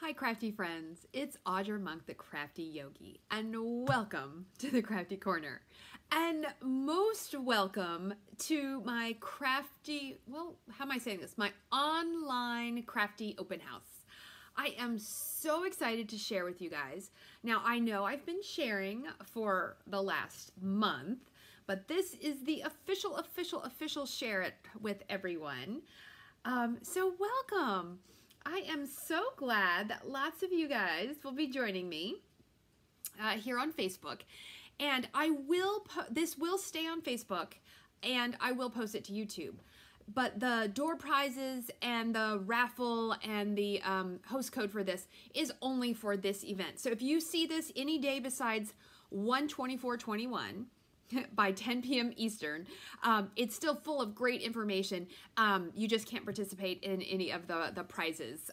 Hi crafty friends, it's Audra Monk the Crafty Yogi and welcome to the Crafty Corner and most welcome to my crafty, well how am I saying this, my online crafty open house. I am so excited to share with you guys. Now I know I've been sharing for the last month, but this is the official share it with everyone. So welcome. I am so glad that lots of you guys will be joining me here on Facebook, and this will stay on Facebook and I will post it to YouTube, but the door prizes and the raffle and the host code for this is only for this event. So if you see this any day besides 1/24/21 by 10 p.m. Eastern, it's still full of great information. You just can't participate in any of the prizes,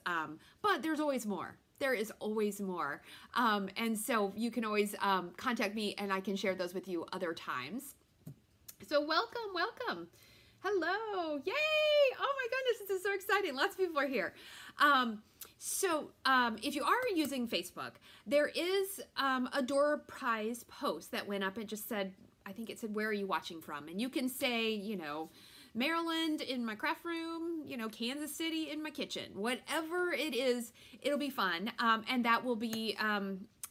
but there's always more. There is always more. And so you can always contact me and I can share those with you other times. So welcome. Hello, yay! Oh my goodness, this is so exciting. Lots of people are here. If you are using Facebook, there is a door prize post that went up. It just said, I think it said, where are you watching from? And you can say, you know, Maryland in my craft room, you know, Kansas City in my kitchen, whatever it is, it'll be fun. And that will be,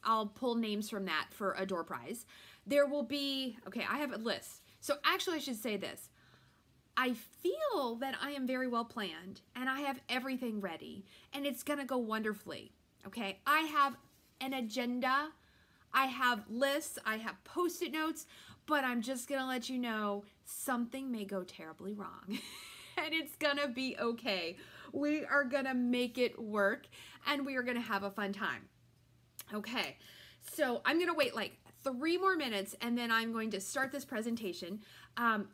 I'll pull names from that for a door prize. There will be, okay, I have a list. So actually I should say this. I feel that I am very well planned and I have everything ready and it's gonna go wonderfully, okay? I have an agenda, I have lists, I have post-it notes, but I'm just gonna let you know something may go terribly wrong and it's gonna be okay. We are gonna make it work and we are gonna have a fun time. Okay, so I'm gonna wait like 3 more minutes and then I'm going to start this presentation.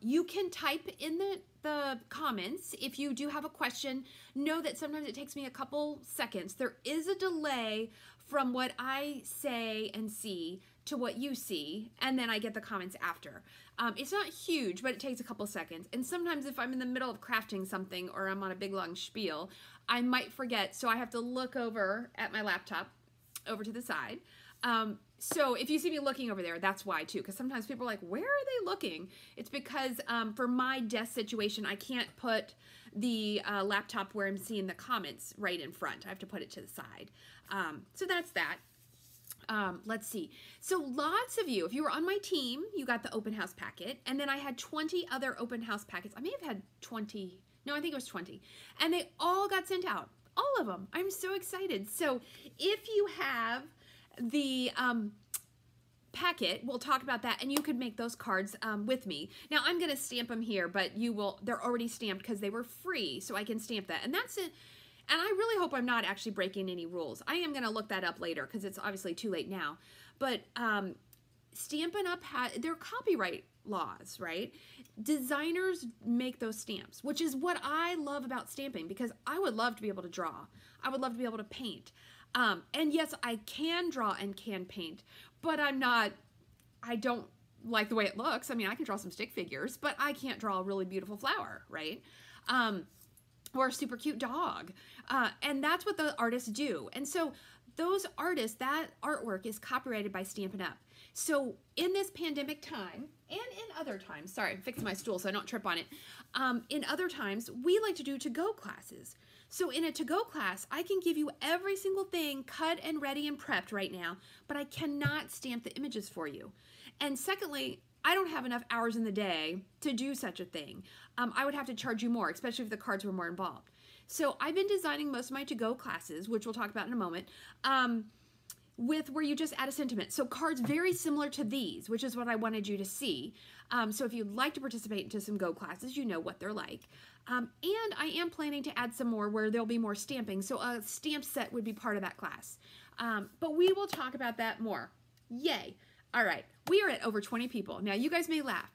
You can type in the comments if you do have a question. Know that sometimes it takes me a couple seconds. There is a delay from what I say and see to what you see, and then I get the comments after. It's not huge, but it takes a couple seconds. And sometimes if I'm in the middle of crafting something or I'm on a big long spiel, I might forget, so I have to look over at my laptop over to the side. So if you see me looking over there, that's why too, because sometimes people are like, where are they looking? It's because for my desk situation, I can't put the laptop where I'm seeing the comments right in front. I have to put it to the side. So that's that. Let's see. So lots of you, if you were on my team, you got the open house packet, and then I had 20 other open house packets. I may have had 20. No, I think it was 20. And they all got sent out. All of them. I'm so excited. So if you have the packet, we'll talk about that, and you could make those cards with me. Now I'm going to stamp them here, but they're already stamped because they were free, so I can stamp that. And that's it. And I really hope I'm not actually breaking any rules. I am going to look that up later because it's obviously too late now. But Stampin' Up! They're copyright laws, right? Designers make those stamps, which is what I love about stamping, because I would love to be able to draw. I would love to be able to paint. And yes, I can draw and can paint, but I don't like the way it looks. I mean, I can draw some stick figures, but I can't draw a really beautiful flower, right? Or a super cute dog. And that's what the artists do. And so those artists, that artwork is copyrighted by Stampin' Up! So in this pandemic time, and in other times, sorry, I'm fixing my stool so I don't trip on it. In other times, we like to do to-go classes. So in a to-go class, I can give you every single thing cut and ready and prepped right now, but I cannot stamp the images for you. And secondly, I don't have enough hours in the day to do such a thing. I would have to charge you more, especially if the cards were more involved. So I've been designing most of my to-go classes, which we'll talk about in a moment, with where you just add a sentiment. So cards very similar to these, which is what I wanted you to see. So if you'd like to participate into some Go classes, you know what they're like. And I am planning to add some more where there'll be more stamping. So a stamp set would be part of that class. But we will talk about that more. Yay. All right. We are at over 20 people. Now you guys may laugh.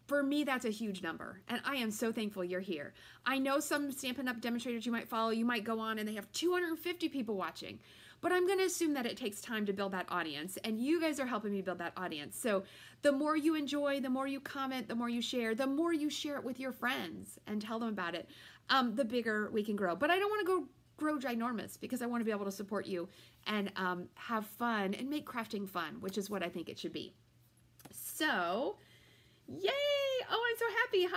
For me, that's a huge number, and I am so thankful you're here. I know some Stampin' Up! Demonstrators you might follow, you might go on and they have 250 people watching, but I'm going to assume that it takes time to build that audience, and you guys are helping me build that audience. So the more you enjoy, the more you comment, the more you share it with your friends and tell them about it, the bigger we can grow. But I don't want to go grow ginormous because I want to be able to support you and have fun and make crafting fun, which is what I think it should be. So, yay! Oh, I'm so happy.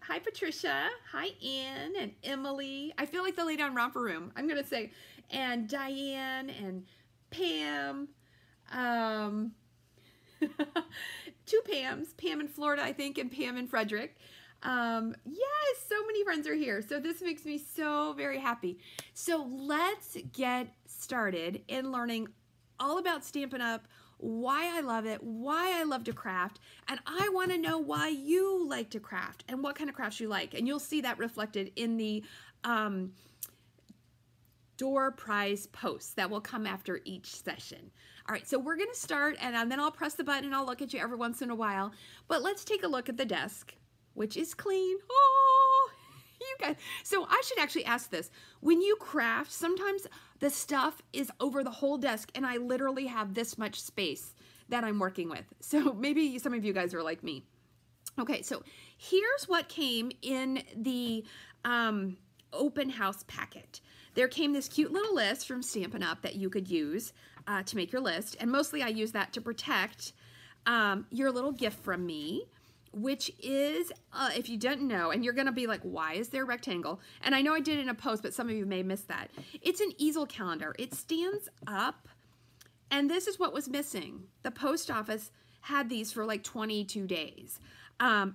Hi, Patricia. Hi, Ann and Emily. I feel like the lady on Romper Room. I'm going to say, and Diane and Pam. Two Pams. Pam in Florida, I think, and Pam in Frederick. Yes, so many friends are here. So this makes me so very happy. So let's get started in learning all about Stampin' Up!, why I love it, why I love to craft, and I want to know why you like to craft and what kind of crafts you like. And you'll see that reflected in the door prize posts that will come after each session. All right, so we're going to start, and then I'll press the button and I'll look at you every once in a while. But let's take a look at the desk, which is clean. Oh, you guys. So I should actually ask this. When you craft, sometimes the stuff is over the whole desk and I literally have this much space that I'm working with. So maybe some of you guys are like me. Okay, so here's what came in the open house packet. There came this cute little list from Stampin' Up! That you could use to make your list. And mostly I use that to protect your little gift from me, which is, if you didn't know, and you're going to be like, why is there a rectangle? And I know I did it in a post, but some of you may miss that. It's an easel calendar. It stands up, and this is what was missing. The post office had these for like 22 days.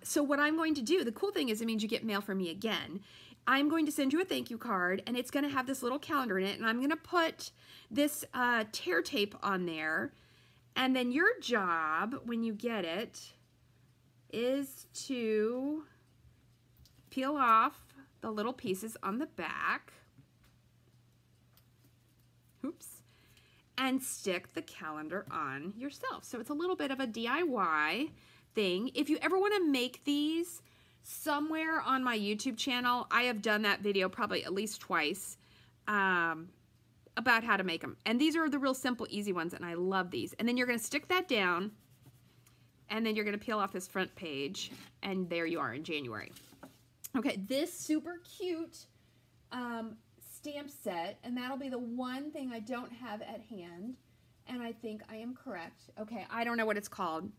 So what I'm going to do, the cool thing is it means you get mail from me again. I'm going to send you a thank you card, and it's going to have this little calendar in it, and I'm going to put this tear tape on there, and then your job, when you get it, is to peel off the little pieces on the back, oops, and stick the calendar on yourself. So it's a little bit of a DIY thing. If you ever want to make these, somewhere on my YouTube channel, I have done that video probably at least twice about how to make them. And these are the real simple, easy ones, and I love these. And then you're going to stick that down, and then you're going to peel off this front page, and there you are in January. Okay, this super cute stamp set, and that'll be the one thing I don't have at hand, and I think I am correct. Okay, I don't know what it's called.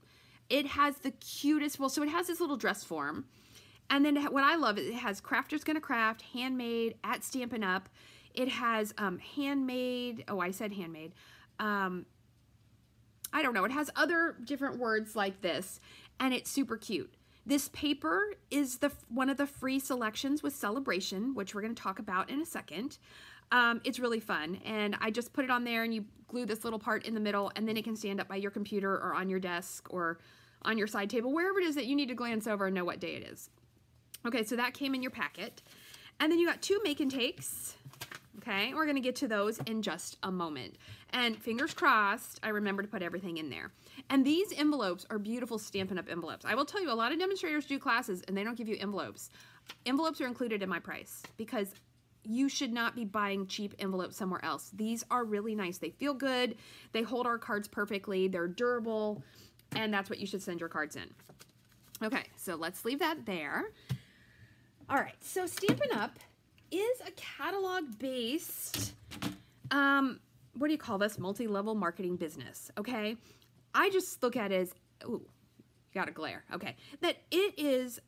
It has the cutest, well, so it has this little dress form. And then what I love is it has Crafters Gonna Craft, Handmade, at Stampin' Up. It has handmade, oh, I said handmade. I don't know, it has other different words like this, and it's super cute. This paper is one of the free selections with Celebration, which we're gonna talk about in a second. It's really fun, and I just put it on there, and you glue this little part in the middle, and then it can stand up by your computer or on your desk or on your side table, wherever it is that you need to glance over and know what day it is. Okay, so that came in your packet. And then you got 2 make and takes. Okay, we're gonna get to those in just a moment. And fingers crossed, I remember to put everything in there. And these envelopes are beautiful Stampin' Up! Envelopes. I will tell you, a lot of demonstrators do classes and they don't give you envelopes. Envelopes are included in my price because you should not be buying cheap envelopes somewhere else. These are really nice. They feel good. They hold our cards perfectly. They're durable. And that's what you should send your cards in. Okay, so let's leave that there. All right, so Stampin' Up! Is a catalog-based, what do you call this? Multi-level marketing business, okay? I just look at it as, ooh, you got a glare, okay. That it is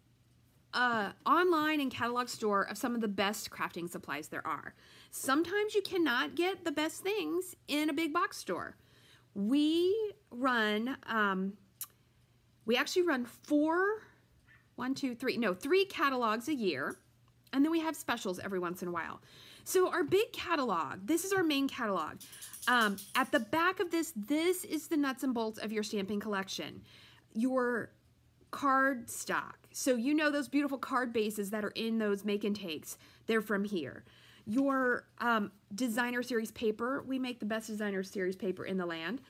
an online and catalog store of some of the best crafting supplies there are. Sometimes you cannot get the best things in a big box store. We run, we actually run 3 catalogs a year, and then we have specials every once in a while. So our big catalog, this is our main catalog. At the back of this is the nuts and bolts of your stamping collection. Your card stock. So you know those beautiful card bases that are in those make and takes, they're from here. Your designer series paper, we make the best designer series paper in the land.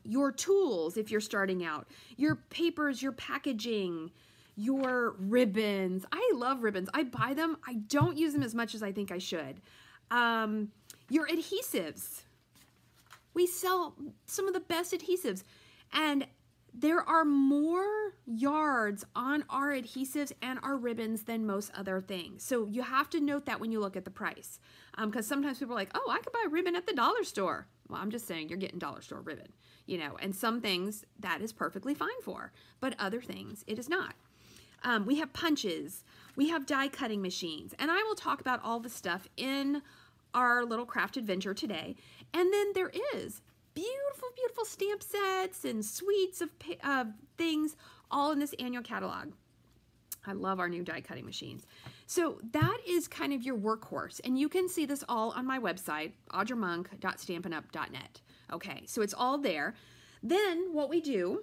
Your tools, if you're starting out, your papers, your packaging, your ribbons. I love ribbons. I buy them. I don't use them as much as I think I should. Your adhesives. We sell some of the best adhesives. And there are more yards on our adhesives and our ribbons than most other things. So you have to note that when you look at the price. Because sometimes people are like, oh, I could buy a ribbon at the dollar store. Well, I'm just saying you're getting dollar store ribbon, you know, and some things that is perfectly fine for, but other things it is not. We have punches, we have die cutting machines, and I will talk about all the stuff in our little craft adventure today. And then there is beautiful, beautiful stamp sets and suites of things all in this annual catalog. I love our new die cutting machines. So that is kind of your workhorse, and you can see this all on my website, audremonk.stampinup.net. Okay, so it's all there. Then what we do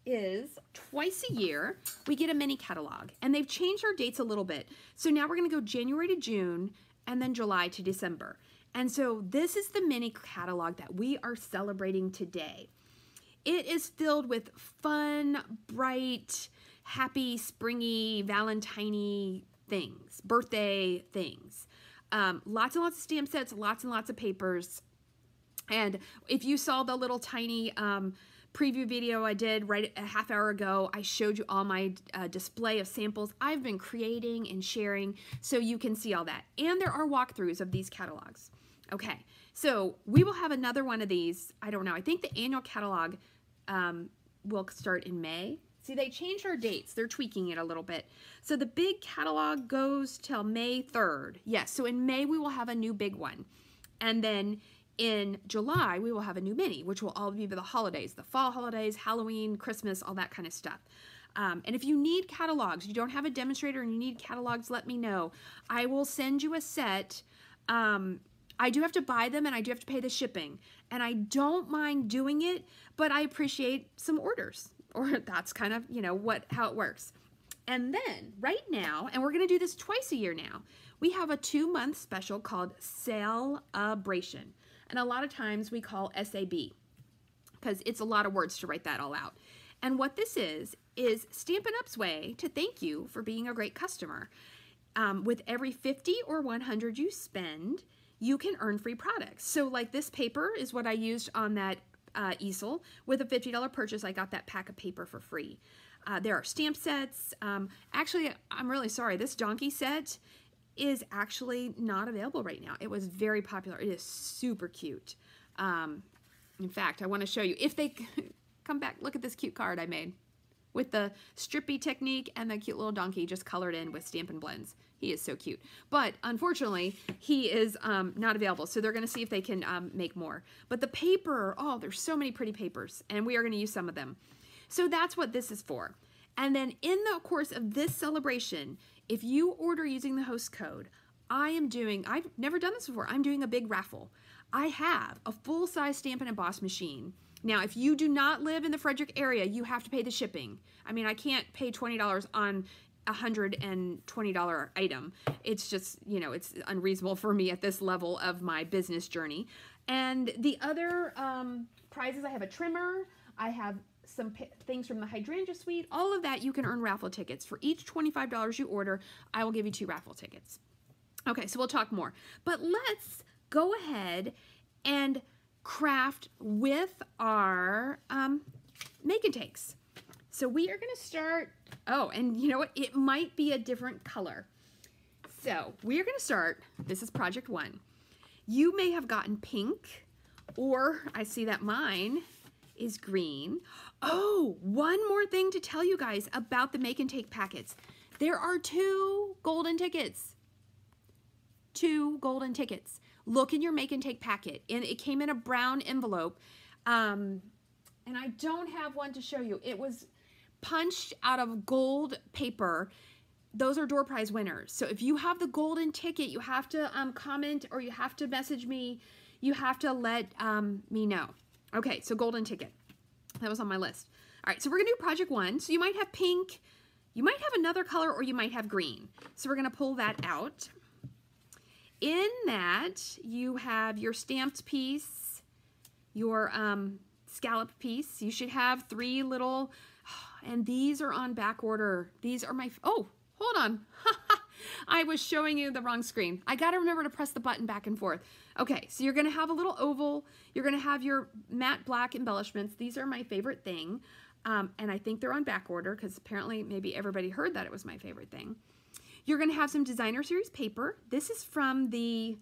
is twice a year we get a mini catalog, and they've changed our dates a little bit. So now we're going to go January to June and then July to December. And so this is the mini catalog that we are celebrating today. It is filled with fun, bright, happy, springy, Valentine-y things, birthday things. Lots and lots of stamp sets, lots and lots of papers. And if you saw the little tiny preview video I did right a half hour ago, I showed you all my display of samples I've been creating and sharing, so you can see all that. And there are walkthroughs of these catalogs. Okay, so we will have another one of these. I don't know. I think the annual catalog will start in May. See, they changed our dates. They're tweaking it a little bit. So the big catalog goes till May 3rd. Yes, so in May we will have a new big one. And then in July we will have a new mini, which will all be for the holidays, the fall holidays, Halloween, Christmas, all that kind of stuff. And if you need catalogs, you don't have a demonstrator and you need catalogs, let me know. I will send you a set. I do have to buy them and I do have to pay the shipping. And I don't mind doing it, but I appreciate some orders. Or that's kind of, you know, how it works. And then right now, and we're going to do this twice a year now, we have a 2-month special called Celebration. And a lot of times we call SAB because it's a lot of words to write that all out. And what this is Stampin' Up's way to thank you for being a great customer. With every 50 or 100 you spend, you can earn free products. So like this paper is what I used on that easel. With a $50 purchase, I got that pack of paper for free. There are stamp sets. Actually, I'm really sorry. This donkey set is actually not available right now. It was very popular. It is super cute. In fact, I want to show you. If they come back, look at this cute card I made with the strippy technique and the cute little donkey just colored in with Stampin' Blends. He is so cute. But unfortunately, he is not available. So they're going to see if they can make more. But the paper, oh, there's so many pretty papers. And we are going to use some of them. So that's what this is for. And then in the course of this celebration, if you order using the host code, I've never done this before. I'm doing a big raffle. I have a full-size Stampin' Emboss machine. Now, if you do not live in the Frederick area, you have to pay the shipping. I mean, I can't pay $20 on a $120 item. It's just, you know, it's unreasonable for me at this level of my business journey. And the other prizes, I have a trimmer, I have some things from the hydrangea suite, all of that you can earn raffle tickets. For each $25 you order, I will give you 2 raffle tickets. Okay, so we'll talk more. But let's go ahead and craft with our make and takes. So we are going to start, oh, and you know what? It might be a different color. So we are going to start, this is project 1. You may have gotten pink, or I see that mine is green. Oh, one more thing to tell you guys about the make and take packets. There are 2 golden tickets. 2 golden tickets. Look in your make and take packet. And it came in a brown envelope. And I don't have one to show you. It was punched out of gold paper. Those are door prize winners. So if you have the golden ticket, you have to comment or you have to message me. You have to let me know. Okay, so golden ticket. That was on my list. All right, so we're going to do project 1. So you might have pink, you might have another color, or you might have green. So we're going to pull that out. In that, you have your stamped piece, your scallop piece. You should have 3 little, and these are on back order. These are my, oh, hold on. I was showing you the wrong screen. I got to remember to press the button back and forth. Okay, so you're going to have a little oval. You're going to have your matte black embellishments. These are my favorite thing. and I think they're on back order because apparently maybe everybody heard that it was my favorite thing. You're going to have some designer series paper. This is from the,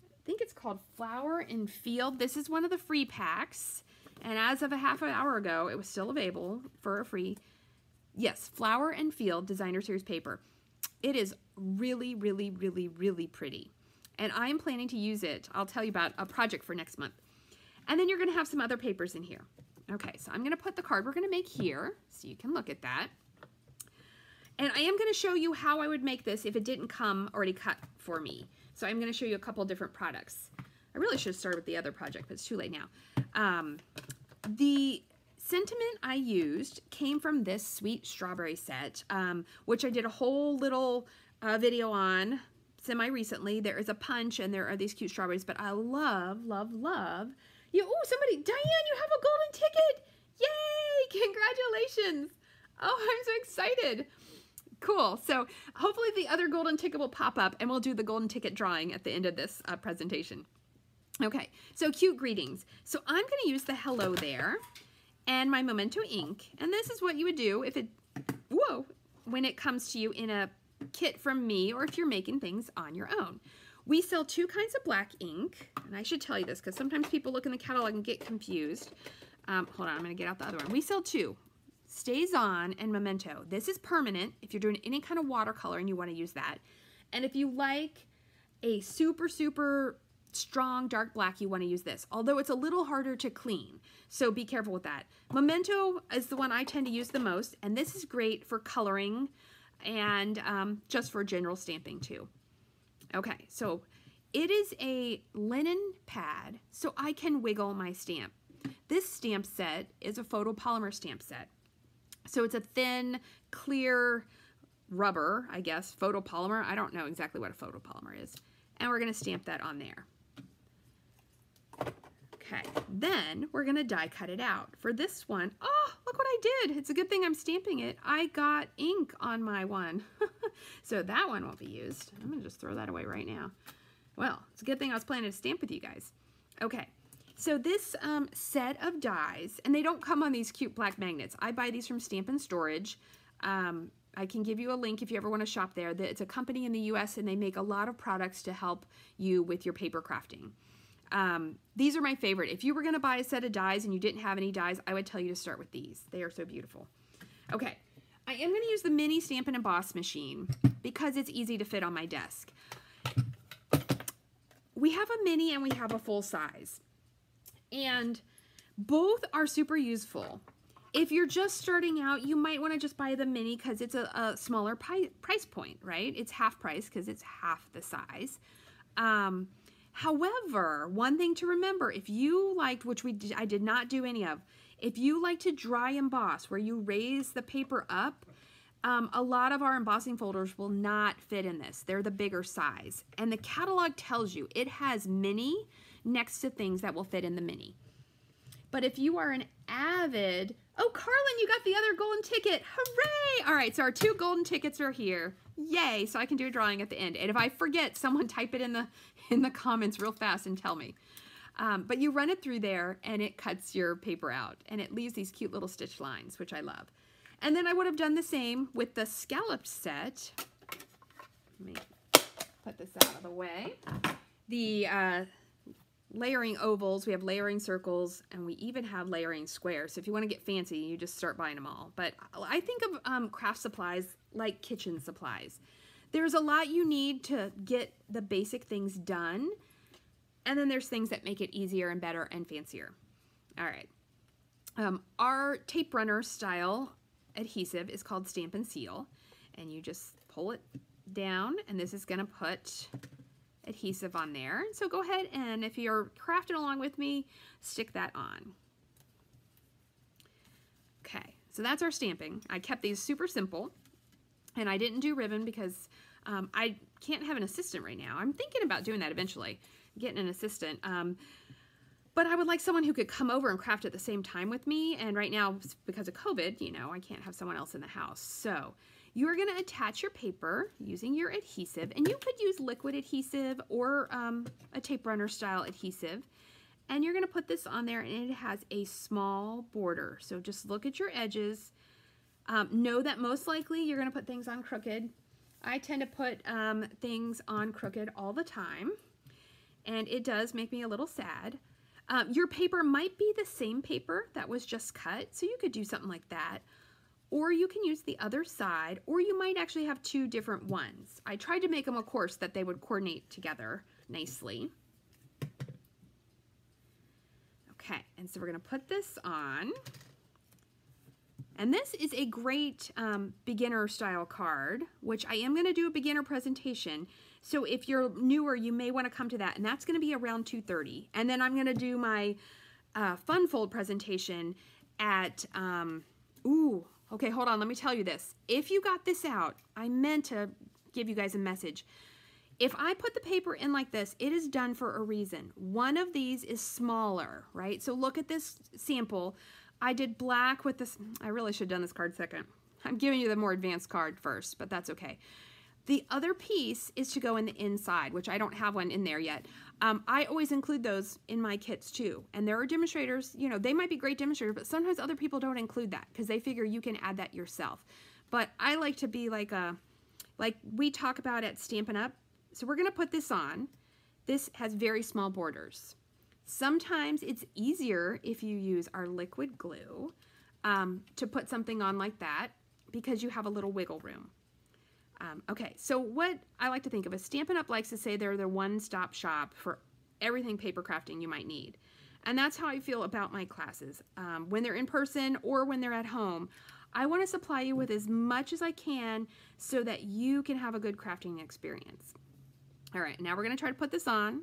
I think it's called Flower and Field. This is one of the free packs, and as of a half an hour ago, it was still available for a free, yes, Flower and Field designer series paper. It is really, really, really, really pretty, and I'm planning to use it. I'll tell you about a project for next month. And then you're going to have some other papers in here. Okay, so I'm going to put the card we're going to make here so you can look at that. And I am going to show you how I would make this if it didn't come already cut for me. So I'm going to show you a couple different products. I really should have started with the other project, but it's too late now. The sentiment I used came from this Sweet Strawberry set, which I did a whole little video on semi-recently. There is a punch and there are these cute strawberries, but I love, love, love. Oh, somebody, Diane, you have a golden ticket. Yay, congratulations. Oh, I'm so excited. Cool. So hopefully the other golden ticket will pop up and we'll do the golden ticket drawing at the end of this presentation. Okay, so cute greetings. So I'm going to use the hello there and my Memento Ink. And this is what you would do if it, whoa, when it comes to you in a kit from me or if you're making things on your own. We sell two kinds of black ink, and I should tell you this because sometimes people look in the catalog and get confused. Hold on, I'm going to get out the other one. We sell two, Stays On and Memento. This is permanent if you're doing any kind of watercolor and you want to use that. And if you like a super, super strong dark black, you want to use this, although it's a little harder to clean. So be careful with that. Memento is the one I tend to use the most, and this is great for coloring and just for general stamping too. Okay, so it is a linen pad, so I can wiggle my stamp. This stamp set is a photopolymer stamp set. So it's a thin, clear rubber, I guess, photopolymer. I don't know exactly what a photopolymer is. And we're going to stamp that on there. Okay, then we're going to die cut it out. For this one, oh, look what I did. It's a good thing I'm stamping it. I got ink on my one. So that one won't be used. I'm going to just throw that away right now. Well, it's a good thing I was planning to stamp with you guys. Okay, so this set of dies, and they don't come on these cute black magnets. I buy these from Stampin' Storage. I can give you a link if you ever want to shop there. It's a company in the US, and they make a lot of products to help you with your paper crafting. These are my favorite. If you were going to buy a set of dies and you didn't have any dies, I would tell you to start with these. They are so beautiful. Okay, I am going to use the mini Stampin' Emboss machine because it's easy to fit on my desk. We have a mini and we have a full size, and both are super useful. If you're just starting out, you might want to just buy the mini because it's a smaller price point, right? It's half price because it's half the size. However, one thing to remember, if you liked, which I did not do any of, if you like to dry emboss where you raise the paper up, a lot of our embossing folders will not fit in this. They're the bigger size. And the catalog tells you it has mini next to things that will fit in the mini. But if you are an avid, oh, Carlin, you got the other golden ticket. Hooray! All right, so our two golden tickets are here. Yay, so I can do a drawing at the end. And if I forget, someone type it in the comments real fast and tell me. But you run it through there and it cuts your paper out and it leaves these cute little stitch lines, which I love. And then I would have done the same with the scalloped set. Let me put this out of the way. The layering ovals, we have layering circles, and we even have layering squares. So if you want to get fancy, you just start buying them all. But I think of craft supplies like kitchen supplies. There's a lot you need to get the basic things done, and then there's things that make it easier and better and fancier. All right. Our tape runner style adhesive is called Stampin' Seal, and you just pull it down, and this is going to put adhesive on there. So go ahead and if you're crafting along with me, stick that on. Okay, so that's our stamping. I kept these super simple, and I didn't do ribbon because I can't have an assistant right now. I'm thinking about doing that eventually, getting an assistant. But I would like someone who could come over and craft at the same time with me. And right now, because of COVID, you know, I can't have someone else in the house. So you're going to attach your paper using your adhesive. And you could use liquid adhesive or a tape runner style adhesive. And you're going to put this on there, and it has a small border. So just look at your edges. Know that most likely you're going to put things on crooked. I tend to put things on crooked all the time, and it does make me a little sad. Your paper might be the same paper that was just cut, so you could do something like that. Or you can use the other side, or you might actually have two different ones. I tried to make them, of course, that they would coordinate together nicely. Okay, and so we're going to put this on. And this is a great beginner style card, which I am going to do a beginner presentation. So if you're newer, you may want to come to that, and that's going to be around 2:30. And then I'm going to do my fun fold presentation at, okay, hold on, let me tell you this. If you got this out, I meant to give you guys a message. If I put the paper in like this, it is done for a reason. One of these is smaller, right? So look at this sample. I did black with this. I really should have done this card second. I'm giving you the more advanced card first, but that's okay. The other piece is to go in the inside, which I don't have one in there yet. I always include those in my kits too. And there are demonstrators, you know, they might be great demonstrators, but sometimes other people don't include that because they figure you can add that yourself. But I like to be like we talk about at Stampin' Up. So we're going to put this on. This has very small borders. Sometimes it's easier if you use our liquid glue to put something on like that because you have a little wiggle room. Okay, so what I like to think of is Stampin' Up! Likes to say they're the one-stop shop for everything paper crafting you might need. And that's how I feel about my classes. When they're in person or when they're at home, I want to supply you with as much as I can so that you can have a good crafting experience. All right, now we're going to try to put this on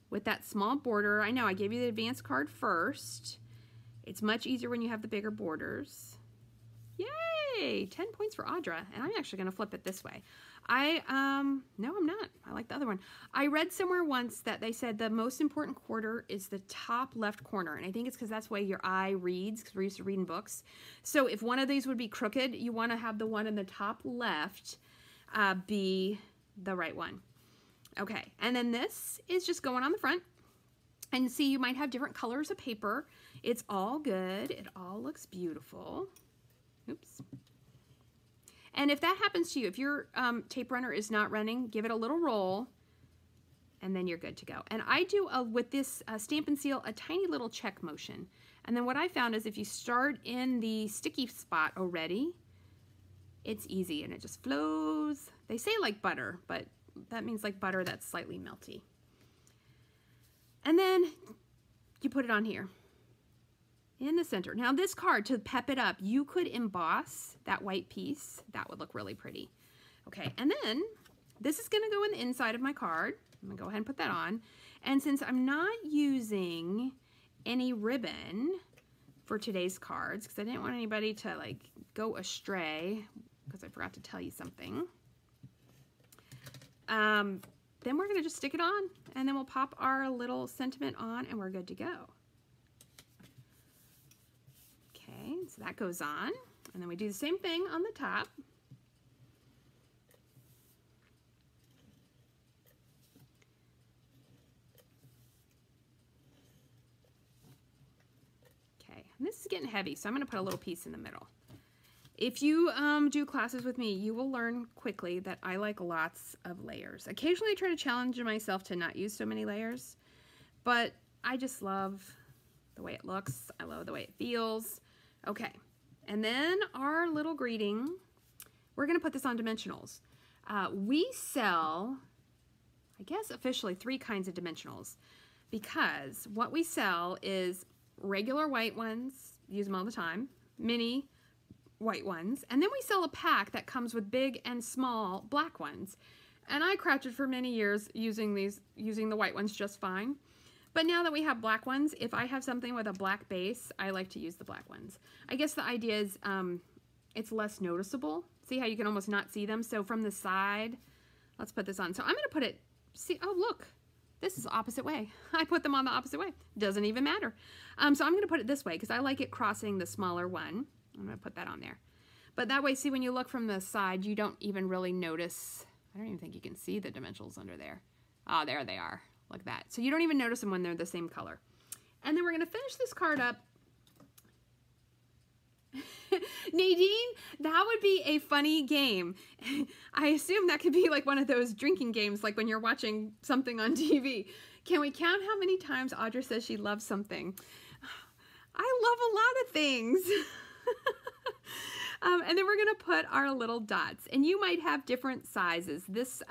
with that small border. I know I gave you the advanced card first. It's much easier when you have the bigger borders. Yay! 10 points for Audra, and I'm actually going to flip it this way. No, I'm not. I like the other one. I read somewhere once that they said the most important quarter is the top left corner, and I think it's because that's the way your eye reads, because we're used to reading books. So if one of these would be crooked, you want to have the one in the top left be the right one. Okay, and then this is just going on the front. And see, you might have different colors of paper. It's all good. It all looks beautiful. Oops. And if that happens to you, if your tape runner is not running, give it a little roll, and then you're good to go. And I do, with this Stampin' Seal, a tiny little check motion. And then what I found is if you start in the sticky spot already, it's easy, and it just flows. They say like butter, but that means like butter that's slightly melty. And then you put it on here in the center. Now this card, to pep it up, you could emboss that white piece. That would look really pretty. Okay, and then this is gonna go in the inside of my card. I'm gonna go ahead and put that on. And since I'm not using any ribbon for today's cards, because I didn't want anybody to like go astray, because I forgot to tell you something, then we're going to just stick it on, and then we'll pop our little sentiment on, and we're good to go. Okay, so that goes on, and then we do the same thing on the top. Okay, and this is getting heavy, so I'm going to put a little piece in the middle. If you do classes with me, you will learn quickly that I like lots of layers. Occasionally I try to challenge myself to not use so many layers, but I just love the way it looks. I love the way it feels. Okay, and then our little greeting, we're going to put this on dimensionals. We sell, I guess officially, 3 kinds of dimensionals, because what we sell is regular white ones, use them all the time, mini white ones, and then we sell a pack that comes with big and small black ones. And I crafted for many years using the white ones just fine. But now that we have black ones, if I have something with a black base, I like to use the black ones. I guess the idea is it's less noticeable. See how you can almost not see them? So from the side, let's put this on. So I'm going to put it, see, oh look, this is the opposite way. I put them on the opposite way. Doesn't even matter. So I'm going to put it this way because I like it crossing the smaller one. I'm going to put that on there. But that way, see, when you look from the side, you don't even really notice. I don't even think you can see the dimensionals under there. Ah, there they are. Look at that. So you don't even notice them when they're the same color. And then we're going to finish this card up. Nadine, that would be a funny game. I assume that could be like one of those drinking games, like when you're watching something on TV. Can we count how many times Audra says she loves something? I love a lot of things. And then we're going to put our little dots. And you might have different sizes. This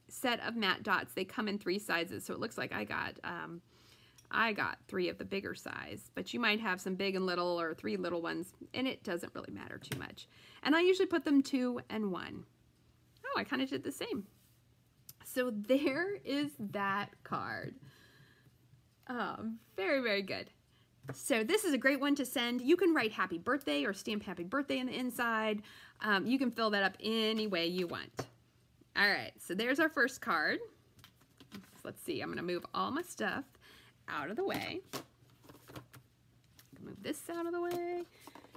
set of matte dots, they come in 3 sizes. So it looks like I got 3 of the bigger size, but you might have some big and little or 3 little ones, and it doesn't really matter too much. And I usually put them 2 and 1. Oh, I kind of did the same. So there is that card. Very, very good. So this is a great one to send. You can write happy birthday or stamp happy birthday in the inside. You can fill that up any way you want. All right, so there's our first card. So let's see, I'm gonna move all my stuff out of the way. Move this out of the way.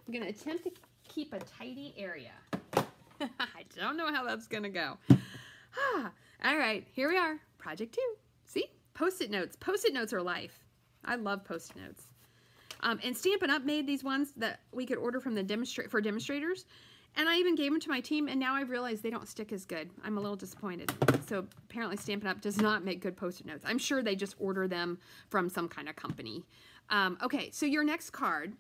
I'm gonna attempt to keep a tidy area. I don't know how that's gonna go. All right, here we are, project 2. See, Post-it notes. Post-it notes are life. I love Post-it notes. And Stampin' Up! Made these ones that we could order from the demonstrators. And I even gave them to my team, and now I've realized they don't stick as good. I'm a little disappointed. So apparently Stampin' Up! Does not make good Post-it notes. I'm sure they just order them from some kind of company. Okay, so your next card.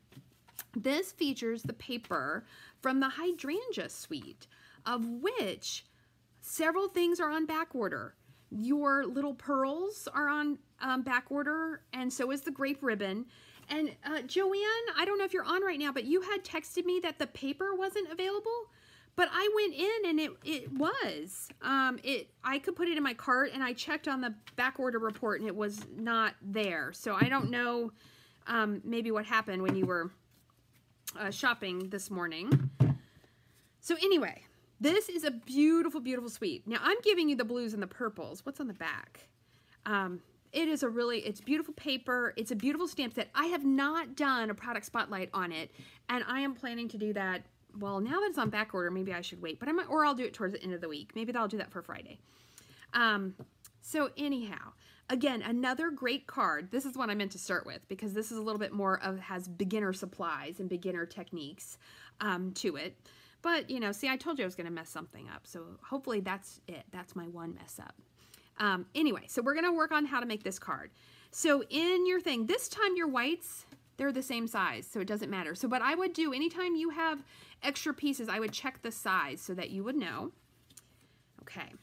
This features the paper from the Hydrangea suite, of which several things are on back order. Your little pearls are on back order, and so is the grape ribbon. And Joanne, I don't know if you're on right now, but you had texted me that the paper wasn't available, but I went in and it was. I could put it in my cart, and I checked on the back order report and it was not there. So I don't know maybe what happened when you were shopping this morning. So anyway, this is a beautiful, beautiful suite. Now I'm giving you the blues and the purples. What's on the back? It's beautiful paper. It's a beautiful stamp set. I have not done a product spotlight on it, and I am planning to do that. Well, now that it's on back order, maybe I should wait, but or I'll do it towards the end of the week. Maybe I'll do that for Friday. So anyhow, again, another great card. This is what I meant to start with, because this is a little bit more has beginner supplies and beginner techniques to it. But, you know, see, I told you I was going to mess something up. So hopefully that's it. That's my one mess up. Anyway, so we're going to work on how to make this card. So in your thing, this time your whites, they're the same size, so it doesn't matter. So what I would do, anytime you have extra pieces, I would check the size so that you would know. Okay.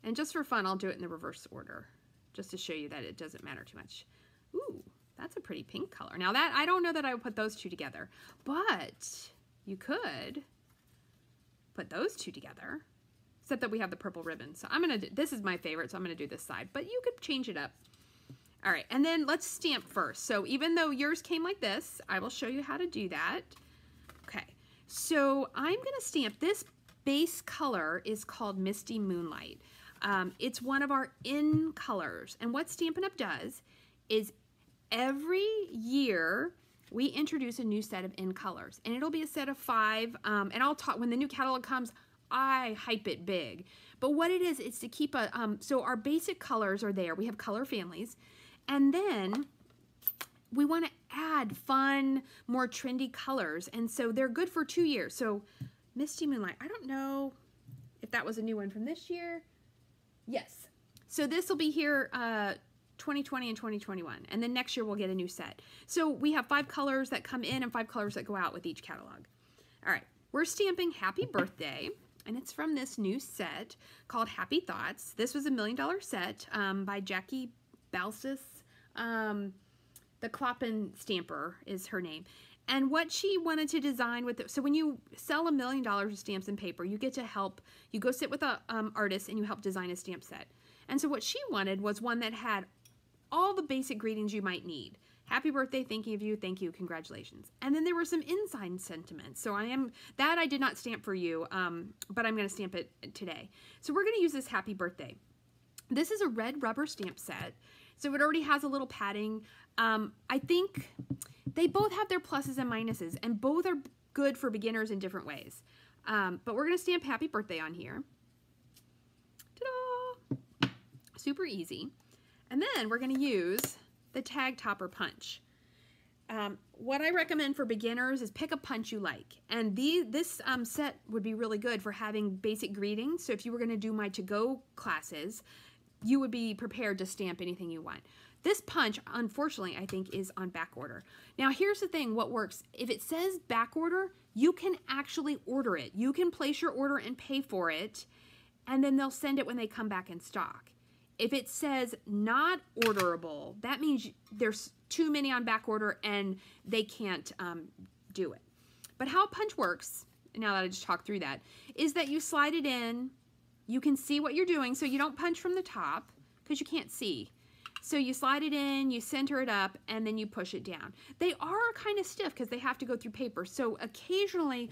And just for fun, I'll do it in the reverse order, just to show you that it doesn't matter too much. Ooh, that's a pretty pink color. Now that, I don't know that I would put those two together, but you could put those two together. Except that we have the purple ribbon. So I'm going to do, this is my favorite, so I'm going to do this side. But you could change it up. All right, and then let's stamp first. So even though yours came like this, I will show you how to do that. Okay, so I'm going to stamp. This base color is called Misty Moonlight. It's one of our in colors. And what Stampin' Up! Does is every year we introduce a new set of in colors. And it'll be a set of 5. And I'll talk, when the new catalog comes, I hype it big. But what it is, it's to keep a, so our basic colors are there. We have color families. And then we want to add fun, more trendy colors. And so they're good for 2 years. So Misty Moonlight, I don't know if that was a new one from this year. Yes. So this will be here 2020 and 2021. And then next year we'll get a new set. So we have 5 colors that come in and 5 colors that go out with each catalog. All right. We're stamping Happy Birthday. And it's from this new set called Happy Thoughts. This was a $1 million set by Jackie Balsis. The Kloppen Stamper is her name. And what she wanted to design with it, so when you sell $1 million of stamps and paper, you get to help, you go sit with a artist and you help design a stamp set. And so what she wanted was one that had all the basic greetings you might need. Happy birthday, thinking of you, thank you, congratulations. And then there were some inside sentiments. So I did not stamp for you, but I'm going to stamp it today. So we're going to use this Happy Birthday. This is a red rubber stamp set. So it already has a little padding. I think they both have their pluses and minuses, and both are good for beginners in different ways. But we're going to stamp Happy Birthday on here. Ta-da! Super easy. And then we're going to use the tag topper punch. What I recommend for beginners is pick a punch you like. And this set would be really good for having basic greetings. So if you were going to do my to-go classes, you would be prepared to stamp anything you want. This punch, unfortunately, I think is on back order. Now, here's the thing, what works. If it says back order, you can actually order it. You can place your order and pay for it, and then they'll send it when they come back in stock. If it says not orderable, that means there's too many on back order and they can't do it. But how a punch works, now that I just talked through that, is that you slide it in, you can see what you're doing, so you don't punch from the top because you can't see. So you slide it in, you center it up, and then you push it down. They are kind of stiff because they have to go through paper. So occasionally,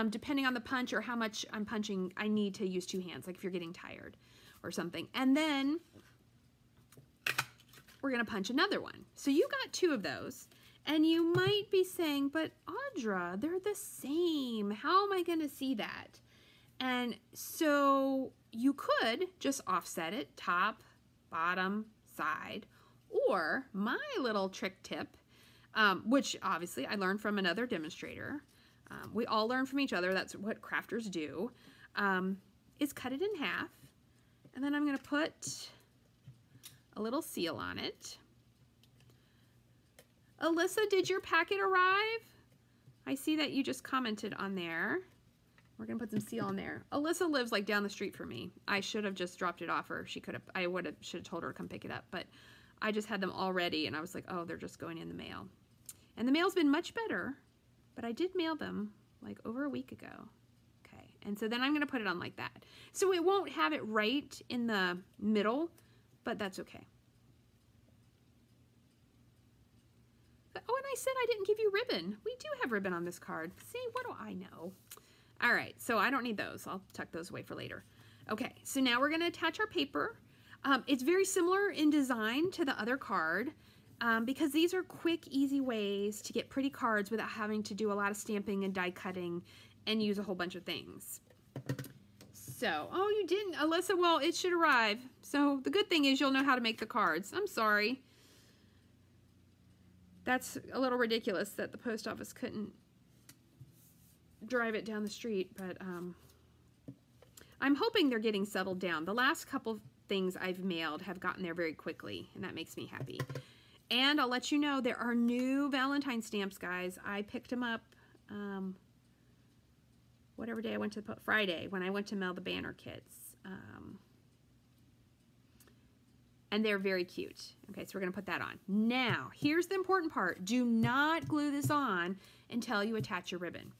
depending on the punch or how much I'm punching, I need to use 2 hands, like if you're getting tired or something. And then we're gonna punch another one. So you got 2 of those, and you might be saying, but Audra, they're the same. How am I gonna see that? And so you could just offset it, top, bottom, side, or my little trick tip, which obviously I learned from another demonstrator. We all learn from each other. That's what crafters do, is cut it in half. And then I'm going to put a little seal on it. Alyssa, did your packet arrive? I see that you just commented on there. We're going to put some seal on there. Alyssa lives like down the street from me. I should have just dropped it off her. She could have, should have told her to come pick it up, but I just had them all ready and I was like, oh, they're just going in the mail. And the mail's been much better, but I did mail them like over a week ago. Okay, and so then I'm going to put it on like that. So it won't have it right in the middle, but that's okay. Oh, and I said I didn't give you ribbon. We do have ribbon on this card. See, what do I know? All right, so I don't need those. I'll tuck those away for later. Okay, so now we're going to attach our paper. It's very similar in design to the other card because these are quick, easy ways to get pretty cards without having to do a lot of stamping and die cutting and use a whole bunch of things. So, oh, you didn't, Alyssa. Well, it should arrive. So the good thing is you'll know how to make the cards. I'm sorry. That's a little ridiculous that the post office couldn't drive it down the street, but I'm hoping they're getting settled down. The last couple things I've mailed have gotten there very quickly, and that makes me happy. And I'll let you know there are new Valentine stamps, guys. I picked them up whatever day I went to, Friday, when I went to mail the banner kits. And they're very cute. Okay, so we're gonna put that on. Now, here's the important part. Do not glue this on until you attach your ribbon.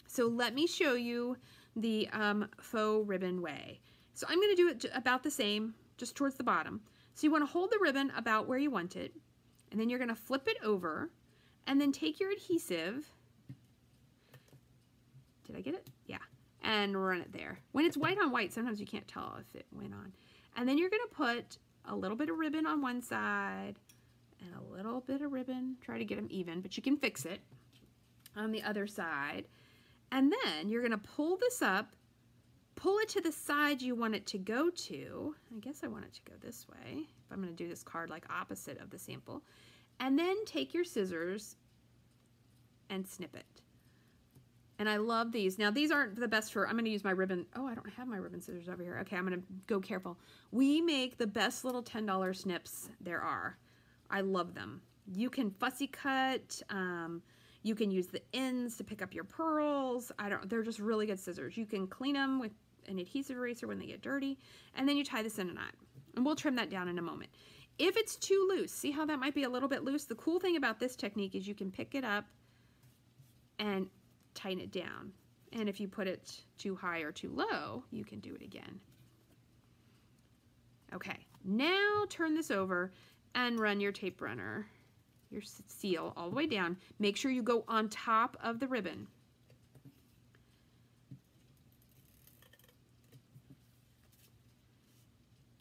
So let me show you the faux ribbon way. So I'm going to do it about the same, just towards the bottom. So you want to hold the ribbon about where you want it, and then you're going to flip it over, and then take your adhesive. Did I get it? Yeah. And run it there. When it's white on white, sometimes you can't tell if it went on. And then you're going to put a little bit of ribbon on one side, and a little bit of ribbon. Try to get them even, but you can fix it on the other side. And then you're going to pull this up, pull it to the side you want it to go to. I guess I want it to go this way, if I'm going to do this card like opposite of the sample. And then take your scissors and snip it. And I love these. Now, these aren't the best for, I'm going to use my ribbon. Oh, I don't have my ribbon scissors over here. Okay, I'm going to go careful. We make the best little $10 snips there are. I love them. You can fussy cut. You can use the ends to pick up your pearls. They're just really good scissors. You can clean them with an adhesive eraser when they get dirty, and then you tie this in a knot. And we'll trim that down in a moment. If it's too loose, see how that might be a little bit loose? The cool thing about this technique is you can pick it up and tighten it down. And if you put it too high or too low, you can do it again. Okay, now turn this over and run your tape runner, your seal all the way down. Make sure you go on top of the ribbon.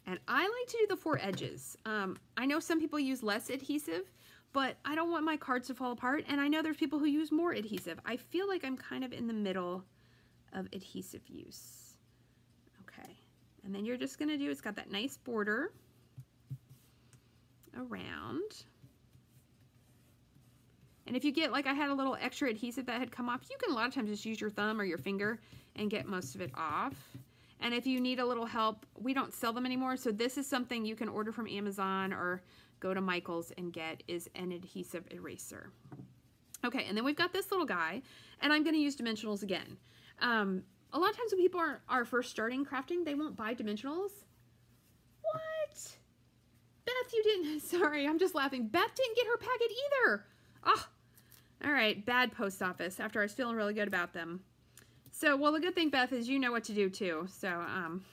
And I like to do the 4 edges. I know some people use less adhesive, but I don't want my cards to fall apart. And I know there's people who use more adhesive. I feel like I'm kind of in the middle of adhesive use. Okay, and then you're just gonna do, it's got that nice border around. And if you get, like I had a little extra adhesive that had come off, you can a lot of times just use your thumb or your finger and get most of it off. And if you need a little help, we don't sell them anymore, so this is something you can order from Amazon or go to Michael's and get, is an adhesive eraser. Okay, and then we've got this little guy, and I'm going to use dimensionals again. A lot of times when people are first starting crafting, they won't buy dimensionals. What? Beth, you didn't, sorry, I'm just laughing. Beth didn't get her packet either. Oh, all right, bad post office after I was feeling really good about them. So, well, the good thing, Beth, is you know what to do too. So, I'm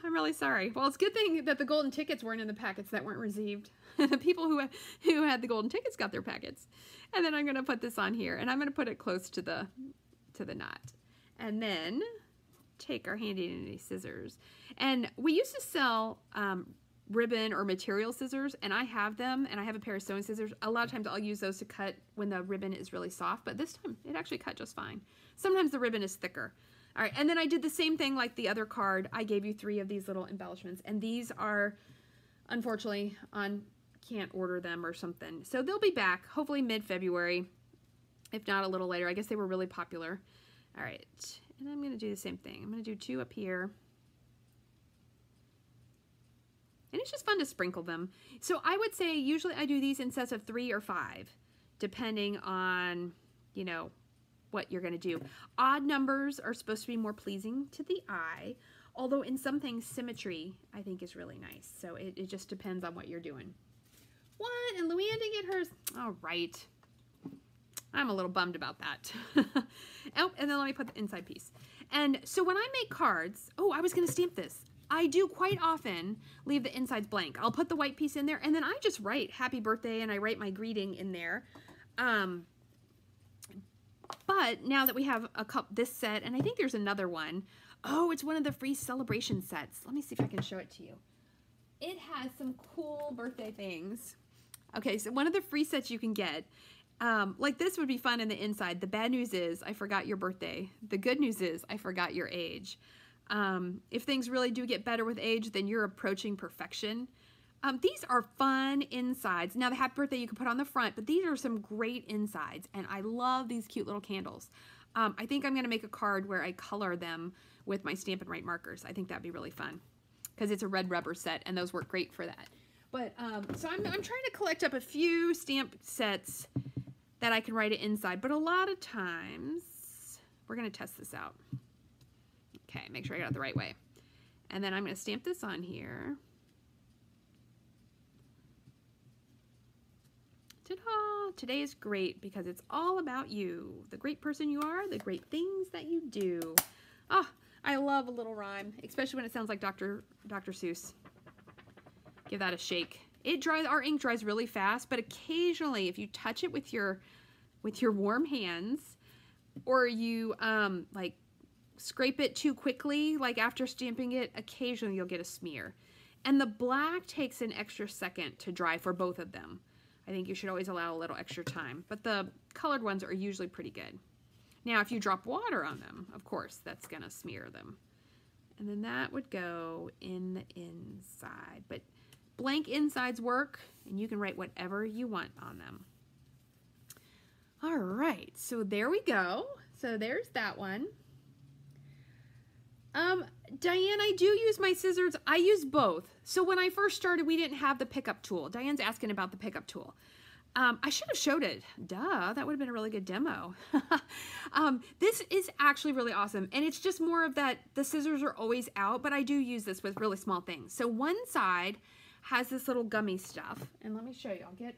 really sorry. Well, it's a good thing that the golden tickets weren't in the packets that weren't received. The people who had the golden tickets got their packets. And then I'm going to put this on here, and I'm going to put it close to the knot. And then take our handy dandy scissors. And we used to sell ribbon or material scissors, and I have them, and I have a pair of sewing scissors. A lot of times I'll use those to cut when the ribbon is really soft, but this time it actually cut just fine. Sometimes the ribbon is thicker. All right, and then I did the same thing like the other card. I gave you 3 of these little embellishments, and these are, unfortunately, can't order them or something. So they'll be back, hopefully mid-February, if not a little later. I guess they were really popular. All right, and I'm going to do the same thing. I'm going to do 2 up here. And it's just fun to sprinkle them. So I would say usually I do these in sets of 3 or 5, depending on, you know, what you're going to do. Odd numbers are supposed to be more pleasing to the eye, although in some things symmetry I think is really nice. So it just depends on what you're doing. What? And Luann didn't get hers? All right. I'm a little bummed about that. Oh, and then let me put the inside piece. And so when I make cards, oh, I was going to stamp this. I do quite often leave the insides blank. I'll put the white piece in there, and then I just write happy birthday, and I write my greeting in there. But now that we have this set, and I think there's another one. Oh, it's one of the free celebration sets. Let me see if I can show it to you. It has some cool birthday things. Okay, so one of the free sets you can get, like this would be fun in the inside. The bad news is I forgot your birthday. The good news is I forgot your age. If things really do get better with age, then you're approaching perfection. These are fun insides. Now the happy birthday you can put on the front, but these are some great insides, and I love these cute little candles. I think I'm going to make a card where I color them with my Stampin' Write markers. I think that'd be really fun because it's a red rubber set, and those work great for that. But so I'm trying to collect up a few stamp sets that I can write it inside, but a lot of times we're going to test this out. Okay, make sure I got it the right way. And then I'm going to stamp this on here. Ta-da! Today is great because it's all about you. The great person you are, the great things that you do. Ah, I love a little rhyme, especially when it sounds like Dr. Seuss. Give that a shake. It dries, our ink dries really fast, but occasionally if you touch it with your warm hands, or you like scrape it too quickly, like after stamping it, occasionally you'll get a smear. And the black takes an extra second to dry for both of them. I think you should always allow a little extra time, but the colored ones are usually pretty good. Now, if you drop water on them, of course, that's gonna smear them. And then that would go in the inside, but blank insides work, and you can write whatever you want on them. All right, so there we go. So there's that one. Diane, I do use my scissors. I use both. So when I first started, we didn't have the pickup tool. Diane's asking about the pickup tool. I should have showed it. Duh, that would have been a really good demo. This is actually really awesome. And it's just more of that, the scissors are always out, but I do use this with really small things. So one side has this little gummy stuff. And let me show you. I'll get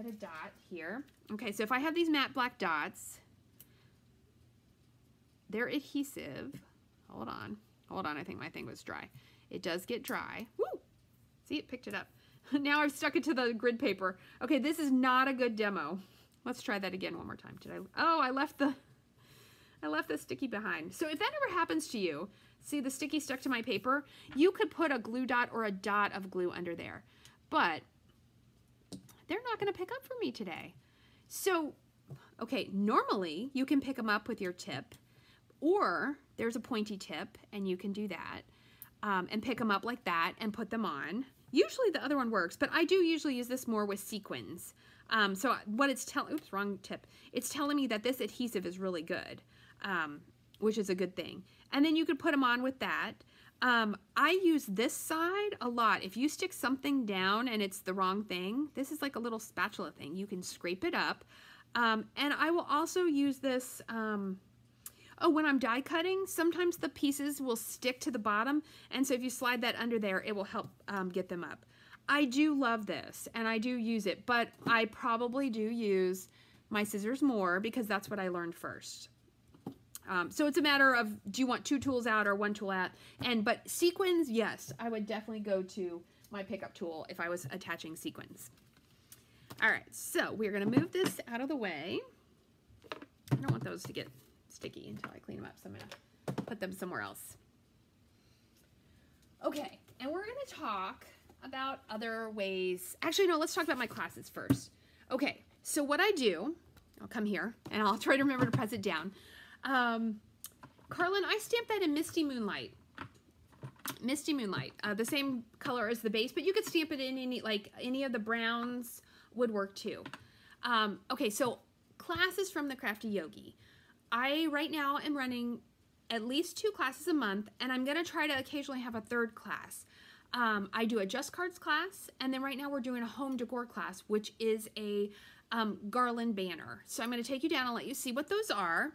a dot here. Okay, so if I have these matte black dots, they're adhesive. Hold on, I think my thing was dry. It does get dry. Woo! See, it picked it up. Now I've stuck it to the grid paper. Okay, this is not a good demo. Let's try that again one more time. Oh, I left the sticky behind. So if that ever happens to you, see the sticky stuck to my paper, you could put a glue dot or a dot of glue under there. But they're not gonna pick up for me today. So, okay, normally you can pick them up with your tip, or there's a pointy tip and you can do that. and pick them up like that and put them on. Usually the other one works, but I do usually use this more with sequins. So what it's telling, oops, wrong tip. It's telling me that this adhesive is really good, which is a good thing. And then you could put them on with that. I use this side a lot. If you stick something down and it's the wrong thing, this is like a little spatula thing. You can scrape it up. And I will also use this, when I'm die cutting, sometimes the pieces will stick to the bottom. And so if you slide that under there, it will help get them up. I do love this and I do use it, but I probably do use my scissors more because that's what I learned first. So it's a matter of, do you want 2 tools out or 1 tool out? But sequins, yes, I would definitely go to my pickup tool if I was attaching sequins. All right, so we're gonna move this out of the way. I don't want those to get sticky until I clean them up, so I'm gonna put them somewhere else. Okay, and we're gonna talk about other ways. Actually, no, let's talk about my classes first. Okay, so what I do, I'll come here and I'll try to remember to press it down. Carlin, I stamped that in Misty Moonlight. Misty Moonlight, the same color as the base, but you could stamp it in any of the browns would work too. Okay, so classes from the Crafty Yogi. I right now am running at least 2 classes a month, and I'm gonna try to occasionally have a 3rd class. I do a Just Cards class, and then right now we're doing a home decor class, which is a garland banner. So I'm gonna take you down and let you see what those are.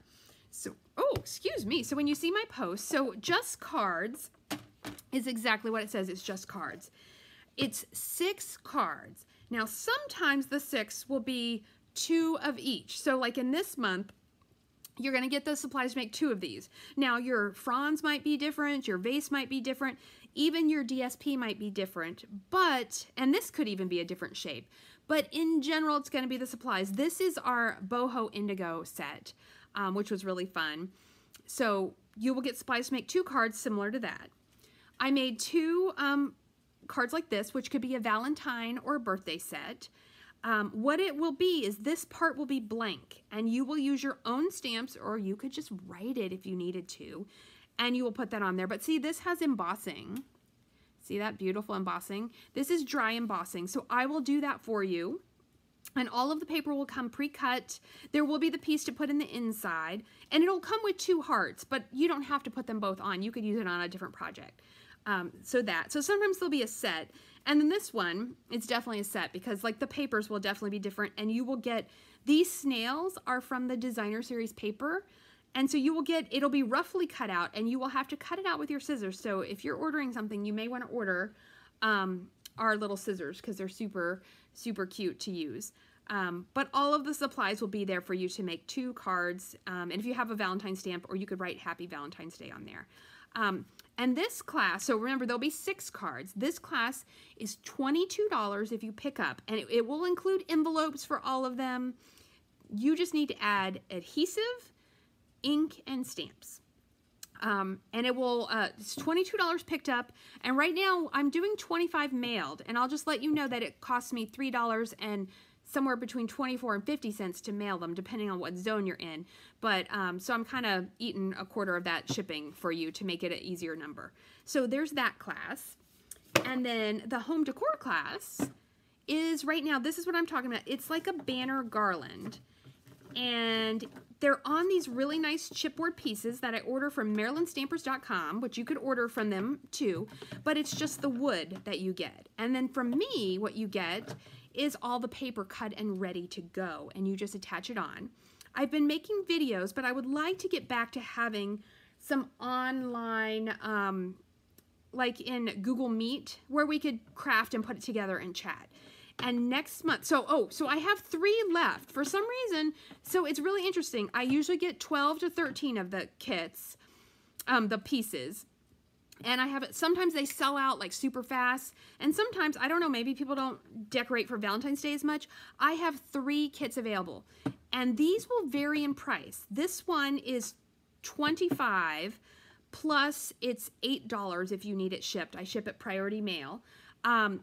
So, oh, excuse me. So when you see my post, so Just Cards is exactly what it says. It's Just Cards. It's 6 cards. Now, sometimes the 6 will be 2 of each. So like in this month, you're going to get the supplies to make 2 of these. Now, your fronds might be different. Your vase might be different. Even your DSP might be different. But, and this could even be a different shape. But in general, it's going to be the supplies. This is our Boho Indigo Set, which was really fun. So you will get supplies to make 2 cards similar to that. I made 2 cards like this, which could be a Valentine or a birthday set. What it will be is this part will be blank, and you will use your own stamps, or you could just write it if you needed to, and you will put that on there. But see, this has embossing. See that beautiful embossing? This is dry embossing, so I will do that for you. And all of the paper will come pre-cut. There will be the piece to put in the inside, and it'll come with 2 hearts, but you don't have to put them both on. You could use it on a different project. So sometimes there'll be a set, and then this one, it's definitely a set because like the papers will definitely be different, and you will get, these snails are from the designer series paper, and so you will get, it'll be roughly cut out, and you will have to cut it out with your scissors. So if you're ordering something, you may want to order our little scissors because they're super, super cute to use. But all of the supplies will be there for you to make 2 cards, and if you have a Valentine stamp, or you could write Happy Valentine's Day on there. And this class, so remember, there'll be 6 cards. This class is $22 if you pick up, and it will include envelopes for all of them. You just need to add adhesive, ink, and stamps. And it will, it's $22 picked up, and right now I'm doing $25 mailed, and I'll just let you know that it costs me $3 and somewhere between 24 and 50 cents to mail them, depending on what zone you're in. But so I'm kind of eating a quarter of that shipping for you to make it an easier number. So there's that class. And then the home decor class is right now, this is what I'm talking about. It's like a banner garland. And they're on these really nice chipboard pieces that I order from MarylandStampers.com, which you could order from them too, but it's just the wood that you get. And then from me, what you get is all the paper cut and ready to go, and you just attach it on. I've been making videos, but I would like to get back to having some online, like in Google Meet, where we could craft and put it together and chat. And next month, so I have 3 left for some reason. So it's really interesting. I usually get 12 to 13 of the kits, the pieces. And I have it, sometimes they sell out like super fast. And sometimes, I don't know, maybe people don't decorate for Valentine's Day as much. I have 3 kits available. And these will vary in price. This one is $25 plus it's $8 if you need it shipped. I ship it priority mail.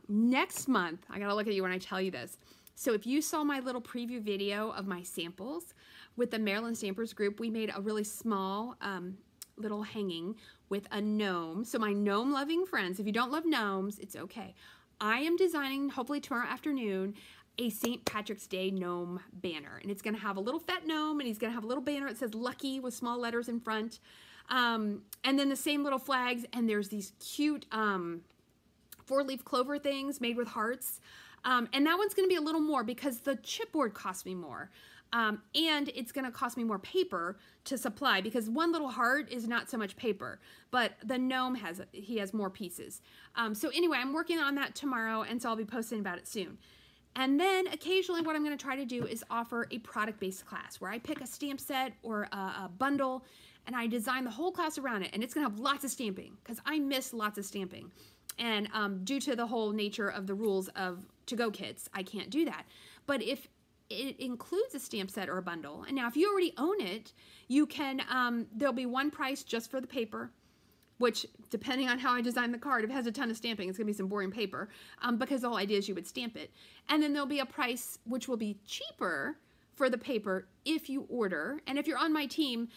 Next month, I gotta look at you when I tell you this. So if you saw my little preview video of my samples with the Maryland Stampers group, we made a really small little hanging with a gnome. So my gnome loving friends, if you don't love gnomes, it's okay. I am designing, hopefully tomorrow afternoon, a St. Patrick's Day gnome banner. And it's gonna have a little fat gnome, and he's gonna have a little banner that says Lucky with small letters in front. And then the same little flags, and there's these cute 4-leaf clover things made with hearts. And that one's gonna be a little more because the chipboard cost me more. And it's gonna cost me more paper to supply because one little heart is not so much paper, but the gnome has more pieces. So anyway, I'm working on that tomorrow, and so I'll be posting about it soon. And then occasionally what I'm gonna try to do is offer a product-based class where I pick a stamp set or a bundle, and I design the whole class around it, and it's gonna have lots of stamping because I miss lots of stamping. And due to the whole nature of the rules of to-go kits, I can't do that. But if it includes a stamp set or a bundle, and now if you already own it, you can, there'll be one price just for the paper, which depending on how I design the card, if it has a ton of stamping, it's gonna be some boring paper, because the whole idea is you would stamp it. And then there'll be a price which will be cheaper for the paper if you order. And if you're on my team,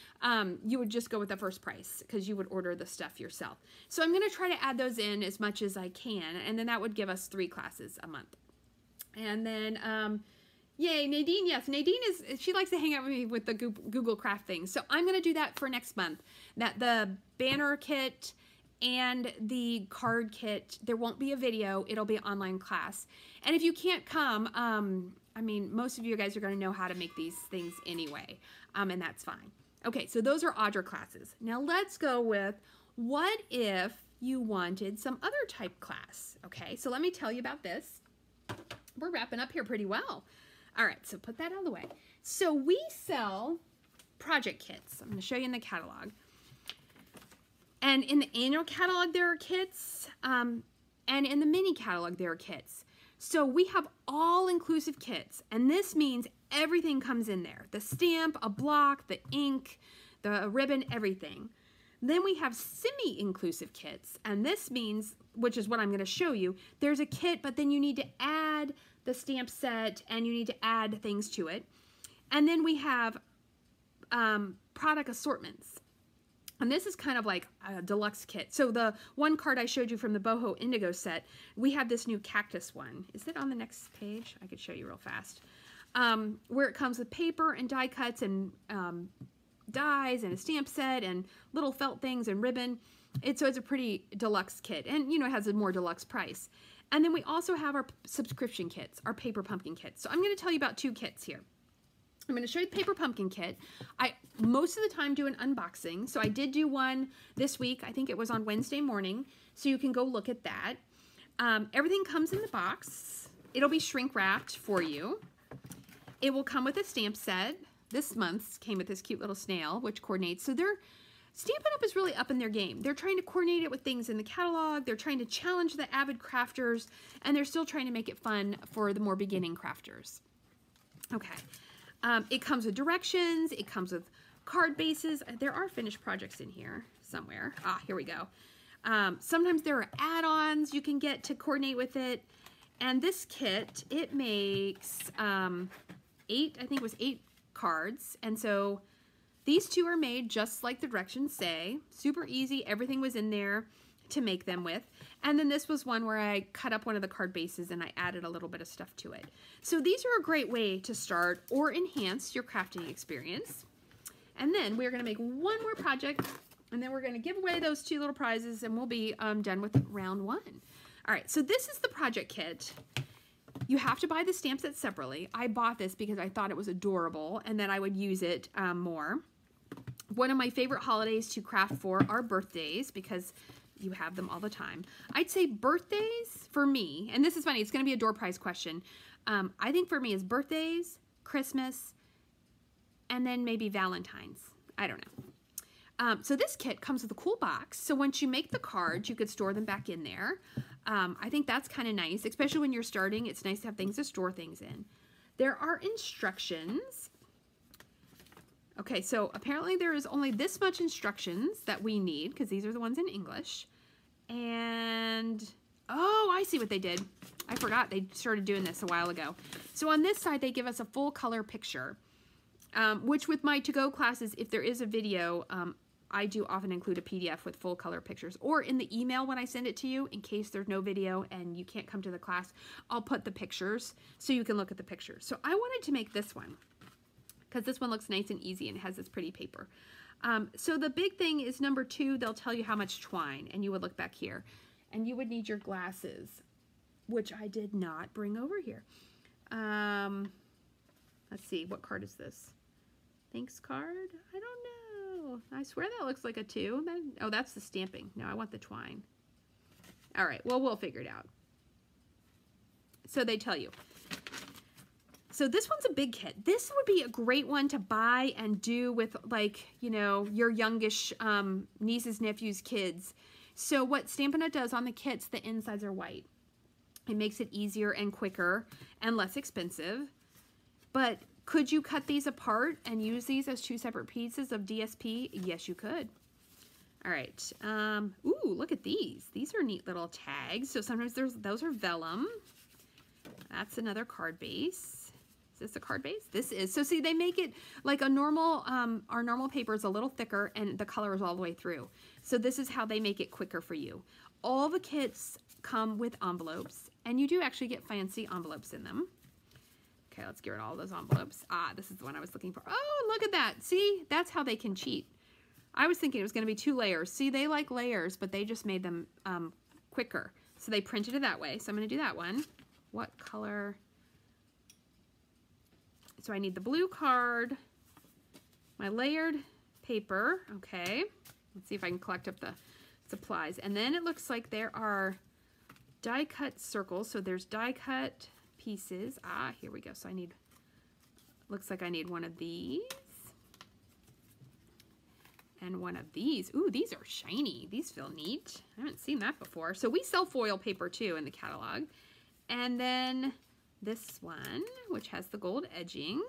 you would just go with the first price because you would order the stuff yourself. So I'm gonna try to add those in as much as I can, and then that would give us 3 classes a month. And then, yay, Nadine, yes, Nadine she likes to hang out with me with the Google Craft things. So I'm gonna do that for next month. That the banner kit and the card kit, there won't be a video, it'll be an online class. And if you can't come, I mean, most of you guys are gonna know how to make these things anyway, and that's fine. Okay, so those are Audra classes. Now let's go with, what if you wanted some other type class? Okay, so let me tell you about this. We're wrapping up here pretty well. All right, so put that out of the way. So we sell project kits. I'm gonna show you in the catalog. And in the annual catalog, there are kits, and in the mini catalog, there are kits. So we have all-inclusive kits, and this means everything comes in there. The stamp, a block, the ink, the ribbon, everything. Then we have semi-inclusive kits, and this means, which is what I'm gonna show you, there's a kit, but then you need to add the stamp set, and you need to add things to it. And then we have product assortments. And this is kind of like a deluxe kit. So the one card I showed you from the Boho Indigo Set, we have this new cactus one. Is it on the next page? I could show you real fast. Where it comes with paper and die cuts and dies and a stamp set and little felt things and ribbon. So it's a pretty deluxe kit, and you know, it has a more deluxe price. And then we also have our subscription kits, our paper pumpkin kits. So I'm going to tell you about 2 kits here. I'm going to show you the paper pumpkin kit. I most of the time do an unboxing, so I did do one this week. I think it was on Wednesday morning, so you can go look at that. Everything comes in the box. It'll be shrink wrapped for you. It will come with a stamp set. This month's came with this cute little snail, which coordinates. So Stampin' Up! Is really up in their game. They're trying to coordinate it with things in the catalog. They're trying to challenge the avid crafters, and they're still trying to make it fun for the more beginning crafters. Okay. It comes with directions. It comes with card bases. There are finished projects in here somewhere. Ah, here we go. Sometimes there are add-ons you can get to coordinate with it. And this kit, it makes 8, I think it was 8 cards. And so these 2 are made just like the directions say. Super easy. Everything was in there to make them with. And then this was one where I cut up one of the card bases and I added a little bit of stuff to it. So these are a great way to start or enhance your crafting experience. And then we're going to make one more project, and then we're going to give away those 2 little prizes, and we'll be done with round 1. All right, so this is the project kit. You have to buy the stamp set separately. I bought this because I thought it was adorable and that I would use it more. One of my favorite holidays to craft for are birthdays, because you have them all the time. I'd say birthdays for me, and this is funny, it's going to be a door prize question. I think for me is birthdays, Christmas, and then maybe Valentine's. I don't know. So this kit comes with a cool box. So once you make the cards, you could store them back in there. I think that's kind of nice, especially when you're starting. It's nice to have things to store things in. There are instructions. Okay, so apparently there is only this much instructions that we need, because these are the ones in English. And, oh, I see what they did. I forgot they started doing this a while ago. So on this side, they give us a full color picture, which with my to-go classes, if there is a video, I do often include a PDF with full color pictures, or in the email when I send it to you, in case there's no video and you can't come to the class, I'll put the pictures so you can look at the pictures. So I wanted to make this one because this one looks nice and easy and has this pretty paper. So the big thing is number 2, they'll tell you how much twine, and you would look back here, and you would need your glasses, which I did not bring over here. Let's see, what card is this? Thanks card? I don't know. I swear that looks like a 2. Oh, that's the stamping. No, I want the twine. All right, well, we'll figure it out. So they tell you. So this one's a big kit. This would be a great one to buy and do with, like, you know, your youngish nieces, nephews, kids. So what Stampin' Up! Does on the kits, the insides are white. It makes it easier and quicker and less expensive. But could you cut these apart and use these as 2 separate pieces of DSP? Yes, you could. All right. Ooh, look at these. These are neat little tags. So sometimes those are vellum. That's another card base. Is this a card base? This is. So see, they make it like a normal, our normal paper is a little thicker and the color is all the way through. So this is how they make it quicker for you. All the kits come with envelopes, and you do actually get fancy envelopes in them. Okay, let's get rid of all those envelopes. Ah, this is the one I was looking for. Oh, look at that. See, that's how they can cheat. I was thinking it was going to be 2 layers. See, they like layers, but they just made them quicker. So they printed it that way. So I'm going to do that one. What color? So I need the blue card, my layered paper. Okay, let's see if I can collect up the supplies. And then it looks like there are die cut circles. So there's die cut pieces. Ah, here we go. So I need, looks like I need one of these and one of these. Ooh, these are shiny. These feel neat. I haven't seen that before. So we sell foil paper too in the catalog. And then this one, which has the gold edging.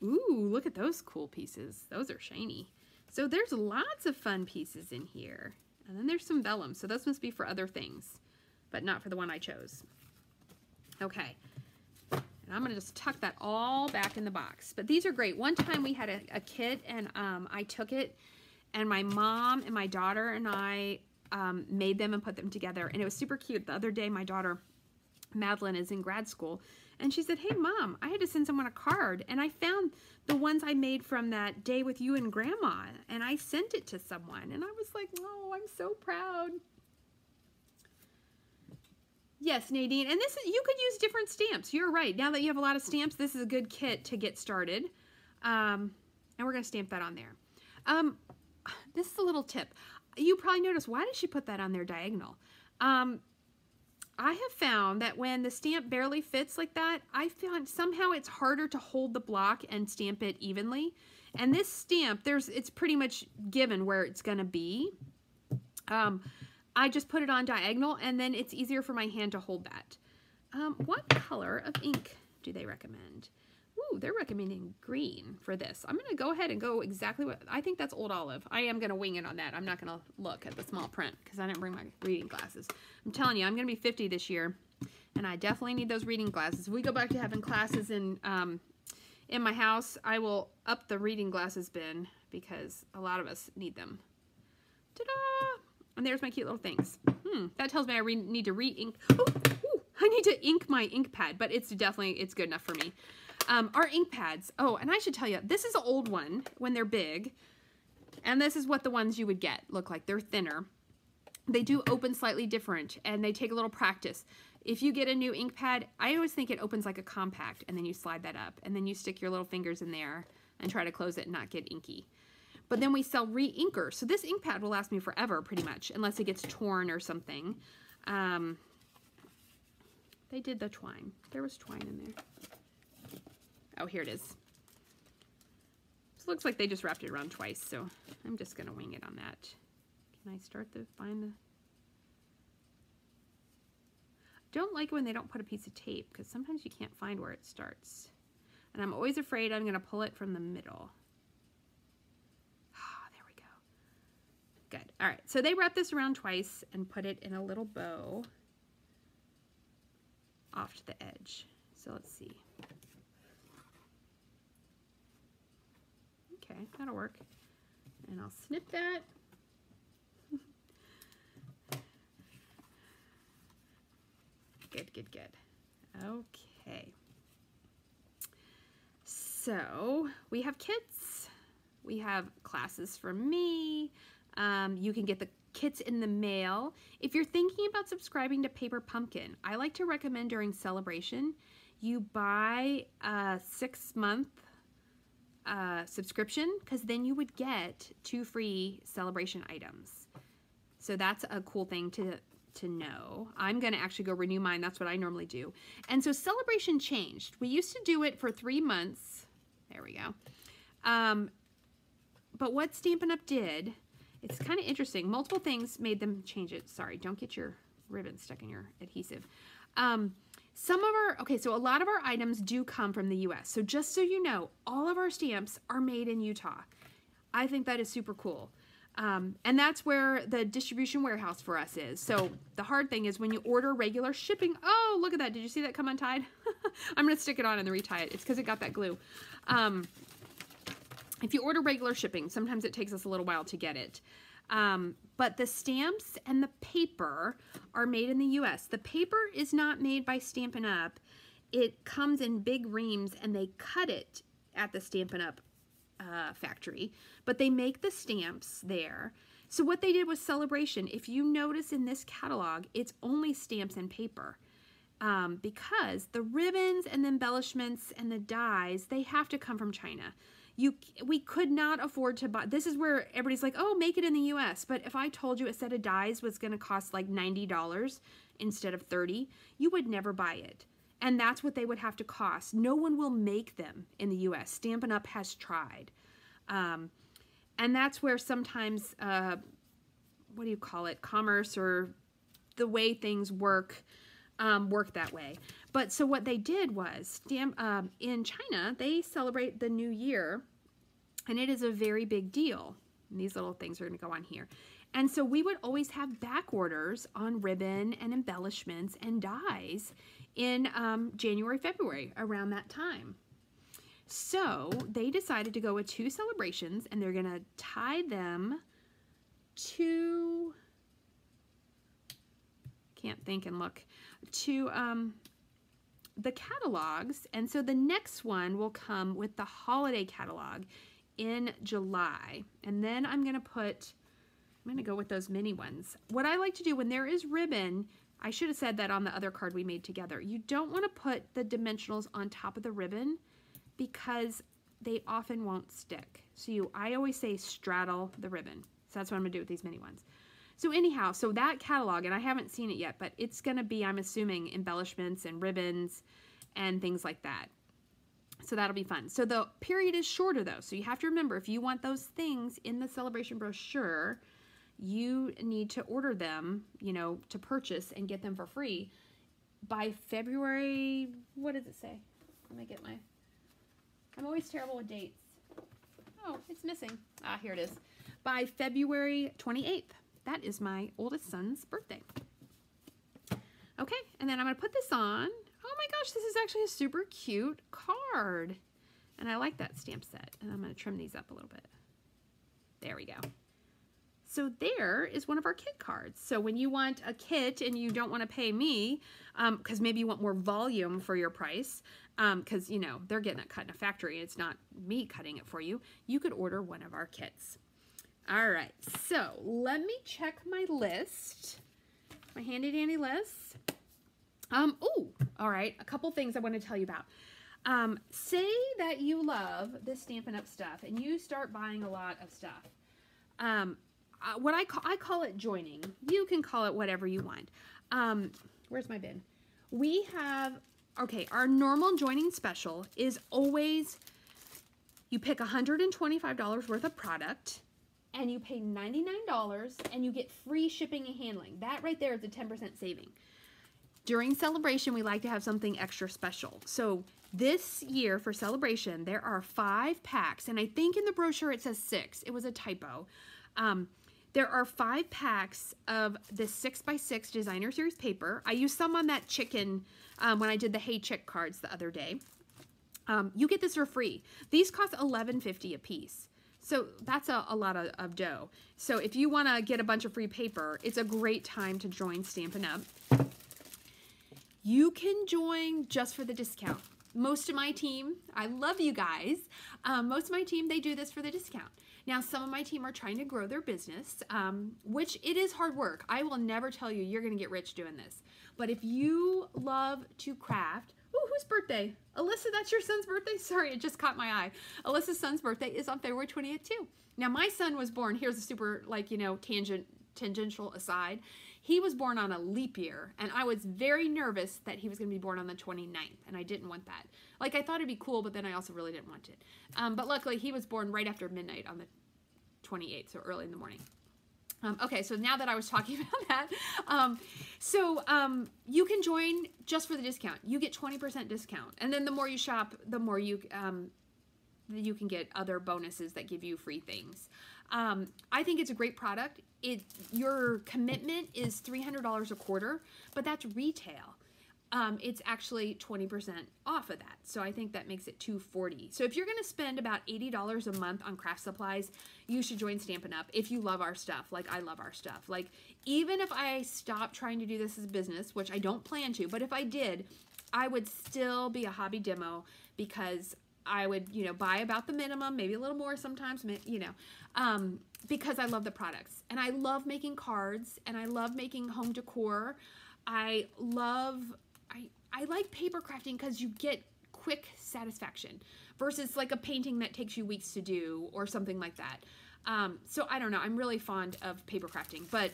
Ooh, look at those cool pieces. Those are shiny. So there's lots of fun pieces in here. And then there's some vellum. So those must be for other things, but not for the one I chose. Okay. And I'm going to just tuck that all back in the box. But these are great. One time we had a kit, and I took it, and my mom and my daughter and I made them and put them together. And it was super cute. The other day, my daughter Madeline is in grad school, and she said, "Hey Mom, I had to send someone a card, and I found the ones I made from that day with you and Grandma, and I sent it to someone." And I was like, "Oh, I'm so proud." Yes, Nadine, and this is, you could use different stamps. You're right. Now that you have a lot of stamps, this is a good kit to get started. And we're going to stamp that on there. This is a little tip. You probably noticed, why did she put that on there diagonal? I have found that when the stamp barely fits like that, I found somehow it's harder to hold the block and stamp it evenly. And this stamp, it's pretty much given where it's going to be. I just put it on diagonal, and then it's easier for my hand to hold that. What color of ink do they recommend? Ooh, they're recommending green for this. I'm going to go ahead and go exactly what, I think that's Old Olive. I am going to wing it on that. I'm not going to look at the small print because I didn't bring my reading glasses. I'm telling you, I'm going to be 50 this year, and I definitely need those reading glasses. If we go back to having classes in my house, I will up the reading glasses bin because a lot of us need them. Ta-da! And there's my cute little things. That tells me I need to re-ink. Oh, I need to ink my ink pad, but it's good enough for me. Our ink pads. Oh, and I should tell you, this is an old one when they're big. And this is what the ones you would get look like. They're thinner. They do open slightly different, and they take a little practice. If you get a new ink pad, I always think it opens like a compact, and then you slide that up, and then you stick your little fingers in there and try to close it and not get inky. But then we sell re-inkers. So this ink pad will last me forever, pretty much, unless it gets torn or something. They did the twine. There was twine in there. Oh, here it is. This looks like they just wrapped it around twice, so I'm just going to wing it on that. Can I start to find the... Don't like it when they don't put a piece of tape, because sometimes you can't find where it starts. And I'm always afraid I'm going to pull it from the middle. Ah, there we go. Good. All right, so they wrap this around twice and put it in a little bow off to the edge. So let's see. Okay, that'll work. and I'll snip that. Good, good, good. Okay. So we have kits. We have classes from me. You can get the kits in the mail. If you're thinking about subscribing to Paper Pumpkin, I like to recommend during celebration, you buy a 6-month subscription, because then you would get 2 free celebration items. So that's a cool thing to know. I'm going to actually go renew mine. That's what I normally do. And so celebration changed. We used to do it for 3 months. There we go. But what Stampin' Up! Did, it's kind of interesting. Multiple things made them change it. Sorry, don't get your ribbon stuck in your adhesive. Some of our, okay, so a lot of our items do come from the US. So just so you know, all of our stamps are made in Utah. I think that is super cool. And that's where the distribution warehouse for us is. So the hard thing is when you order regular shipping, oh, look at that. Did you see that come untied? I'm going to stick it on and then retie it. It's because it got that glue. If you order regular shipping, sometimes it takes us a little while to get it. But the stamps and the paper are made in the US. The paper is not made by Stampin' Up. It comes in big reams and they cut it at the Stampin' Up factory, but they make the stamps there. So what they did was celebration. If you notice in this catalog, it's only stamps and paper. Because the ribbons and the embellishments and the dies, they have to come from China. We could not afford to buy. This is where everybody's like, oh, make it in the US. But if I told you a set of dies was going to cost like $90 instead of $30, you would never buy it. And that's what they would have to cost. No one will make them in the US. Stampin' Up! Has tried. And that's where sometimes, what do you call it, commerce or the way things work that way. But so what they did was, in China, they celebrate the New Year, and it is a very big deal. And these little things are going to go on here. And so we would always have back orders on ribbon and embellishments and dies in January, February, around that time. So they decided to go with 2 celebrations, and they're going to tie them to, can't think and look, to the catalogs. And so the next one will come with the holiday catalog in July. And then I'm going to go with those mini ones. What I like to do when there is ribbon, I should have said that on the other card we made together. You don't want to put the dimensionals on top of the ribbon because they often won't stick. So I always say straddle the ribbon. So that's what I'm going to do with these mini ones. So anyhow, so that catalog, and I haven't seen it yet, but it's going to be, I'm assuming, embellishments and ribbons and things like that. So that'll be fun. So the period is shorter though. So you have to remember, if you want those things in the celebration brochure, you need to order them, you know, to purchase and get them for free by February. What does it say? Let me get I'm always terrible with dates. Oh, it's missing. Ah, here it is. By February 28th. That is my oldest son's birthday. Okay, and then I'm going to put this on. Oh my gosh, this is actually a super cute card. And I like that stamp set. And I'm going to trim these up a little bit. There we go. So there is one of our kit cards. So when you want a kit and you don't want to pay me, because maybe you want more volume for your price, because, you know, they're getting it cut in a factory and it's not me cutting it for you, you could order one of our kits. All right, so let me check my list, my handy dandy list. Oh, all right, a couple things I want to tell you about. Say that you love this Stampin' Up! Stuff and you start buying a lot of stuff. What I call it joining. You can call it whatever you want. Where's my bin? We have, okay, our normal joining special is always, you pick $125 worth of product and you pay $99 and you get free shipping and handling. That right there is a 10% saving. During celebration, we like to have something extra special. So this year for celebration, there are 5 packs, and I think in the brochure it says 6. It was a typo. There are 5 packs of this 6x6 designer series paper. I used some on that chicken when I did the Hey Chick cards the other day. You get this for free. These cost $11.50 a piece. So that's a lot of dough. So if you want to get a bunch of free paper, it's a great time to join Stampin' Up. You can join just for the discount. Most of my team, I love you guys, most of my team, they do this for the discount. Now, some of my team are trying to grow their business, which it is hard work. I will never tell you you're going to get rich doing this. But if you love to craft, ooh, whose birthday? Alyssa, that's your son's birthday? Sorry, it just caught my eye. Alyssa's son's birthday is on February 20th too. Now, my son was born, here's a super, like, you know, tangential aside. He was born on a leap year, and I was very nervous that he was going to be born on the 29th, and I didn't want that. Like, I thought it'd be cool, but then I also really didn't want it. But luckily, he was born right after midnight on the 28th, so early in the morning. Okay, so now that I was talking about that, you can join just for the discount. You get 20% discount, and then the more you shop, the more you can get other bonuses that give you free things. I think it's a great product. Your commitment is $300 a quarter, but that's retail. It's actually 20% off of that. So I think that makes it $240. So if you're going to spend about $80 a month on craft supplies, you should join Stampin' Up! If you love our stuff, like I love our stuff. Like, even if I stop trying to do this as a business, which I don't plan to, but if I did, I would still be a hobby demo, because I would, you know, buy about the minimum, maybe a little more sometimes, you know, because I love the products, and I love making cards, and I love making home decor. I like paper crafting because you get quick satisfaction versus like a painting that takes you weeks to do or something like that. So I don't know, I'm really fond of paper crafting, but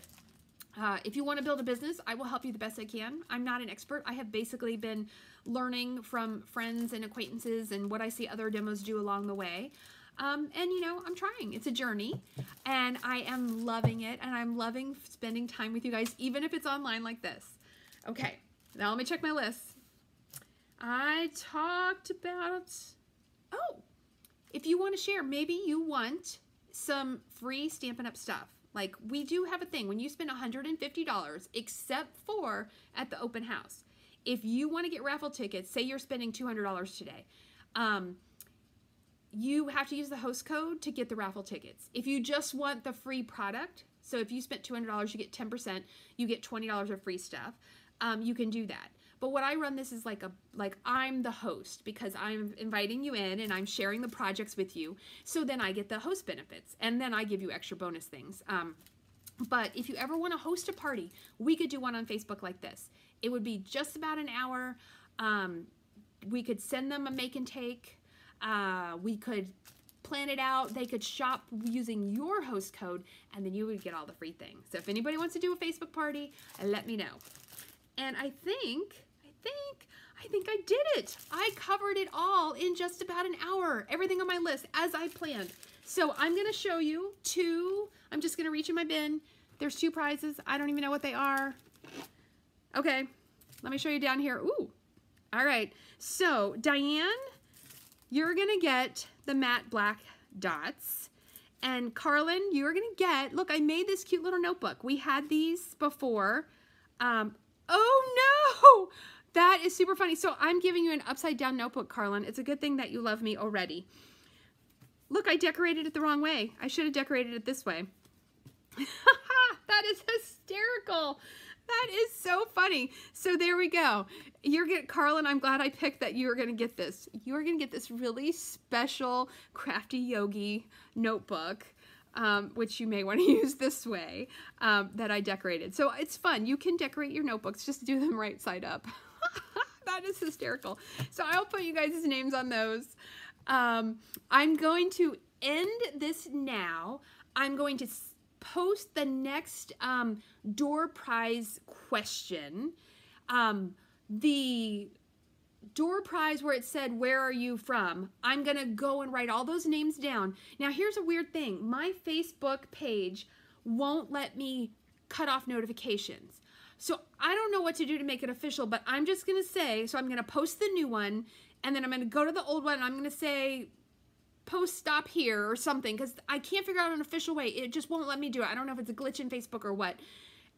if you want to build a business, I will help you the best I can. I'm not an expert. I have basically been learning from friends and acquaintances and what I see other demos do along the way. And you know, I'm trying. It's a journey, and I am loving it, and I'm loving spending time with you guys, even if it's online like this. Okay, now let me check my list. I talked about, oh, if you want to share, maybe you want some free Stampin' Up! Stuff. Like, we do have a thing when you spend $150, except for at the open house. If you want to get raffle tickets, say you're spending $200 today, you have to use the host code to get the raffle tickets. If you just want the free product, so if you spent $200, you get 10%, you get $20 of free stuff, you can do that. But what I run this is like I'm the host, because I'm inviting you in and I'm sharing the projects with you. So then I get the host benefits, and then I give you extra bonus things. But if you ever want to host a party, we could do one on Facebook like this. It would be just about an hour. We could send them a make and take. We could plan it out. They could shop using your host code, and then you would get all the free things. So if anybody wants to do a Facebook party, let me know. And I think I did it. I covered it all in just about an hour. Everything on my list as I planned. So I'm going to show you two. I'm just going to reach in my bin. There's two prizes. I don't even know what they are. Okay. Let me show you down here. Ooh. All right. So Diane, you're going to get the matte black dots. And Carlin, you're going to get, look, I made this cute little notebook. We had these before. Oh no! That is super funny. So I'm giving you an upside down notebook, Carlin. It's a good thing that you love me already. Look, I decorated it the wrong way. I should have decorated it this way. That is hysterical. That is so funny. So there we go. Carlin, I'm glad I picked that you were going to get this. You are going to get this really special Crafty Yogi notebook. Which you may want to use this way, that I decorated. So it's fun. You can decorate your notebooks, just do them right side up. That is hysterical. So I'll put you guys' names on those. I'm going to end this now. I'm going to post the next door prize question. The door prize where it said, where are you from? I'm going to go and write all those names down. Now, here's a weird thing. My Facebook page won't let me cut off notifications. So I don't know what to do to make it official, but I'm just going to say, so I'm going to post the new one, and then I'm going to go to the old one, and I'm going to say, post stop here or something, because I can't figure out an official way. It just won't let me do it. I don't know if it's a glitch in Facebook or what.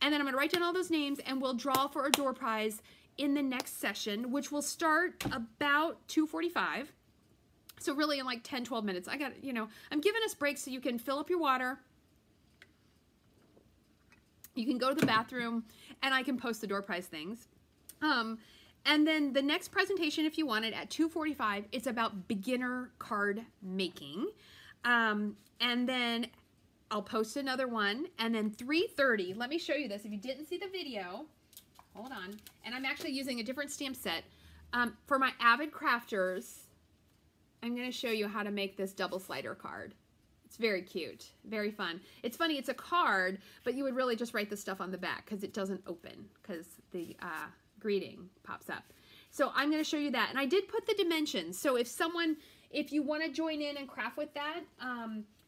And then I'm going to write down all those names, and we'll draw for a door prize in the next session, which will start about 2:45. So really in like 10, 12 minutes, I got, you know, I'm giving us breaks so you can fill up your water. You can go to the bathroom and I can post the door prize things. And then the next presentation, if you want it, at 2:45, it's about beginner card making. And then I'll post another one. And then 3:30, let me show you this. If you didn't see the video, hold on. And I'm actually using a different stamp set. For my avid crafters, I'm going to show you how to make this double slider card. It's very cute, very fun. It's funny, it's a card, but you would really just write the stuff on the back because it doesn't open because the greeting pops up. So I'm going to show you that. And I did put the dimensions. So if you want to join in and craft with that,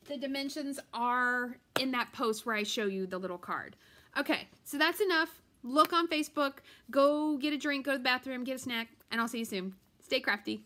the dimensions are in that post where I show you the little card. Okay, so that's enough. Look on Facebook, go get a drink, go to the bathroom, get a snack, and I'll see you soon. Stay crafty.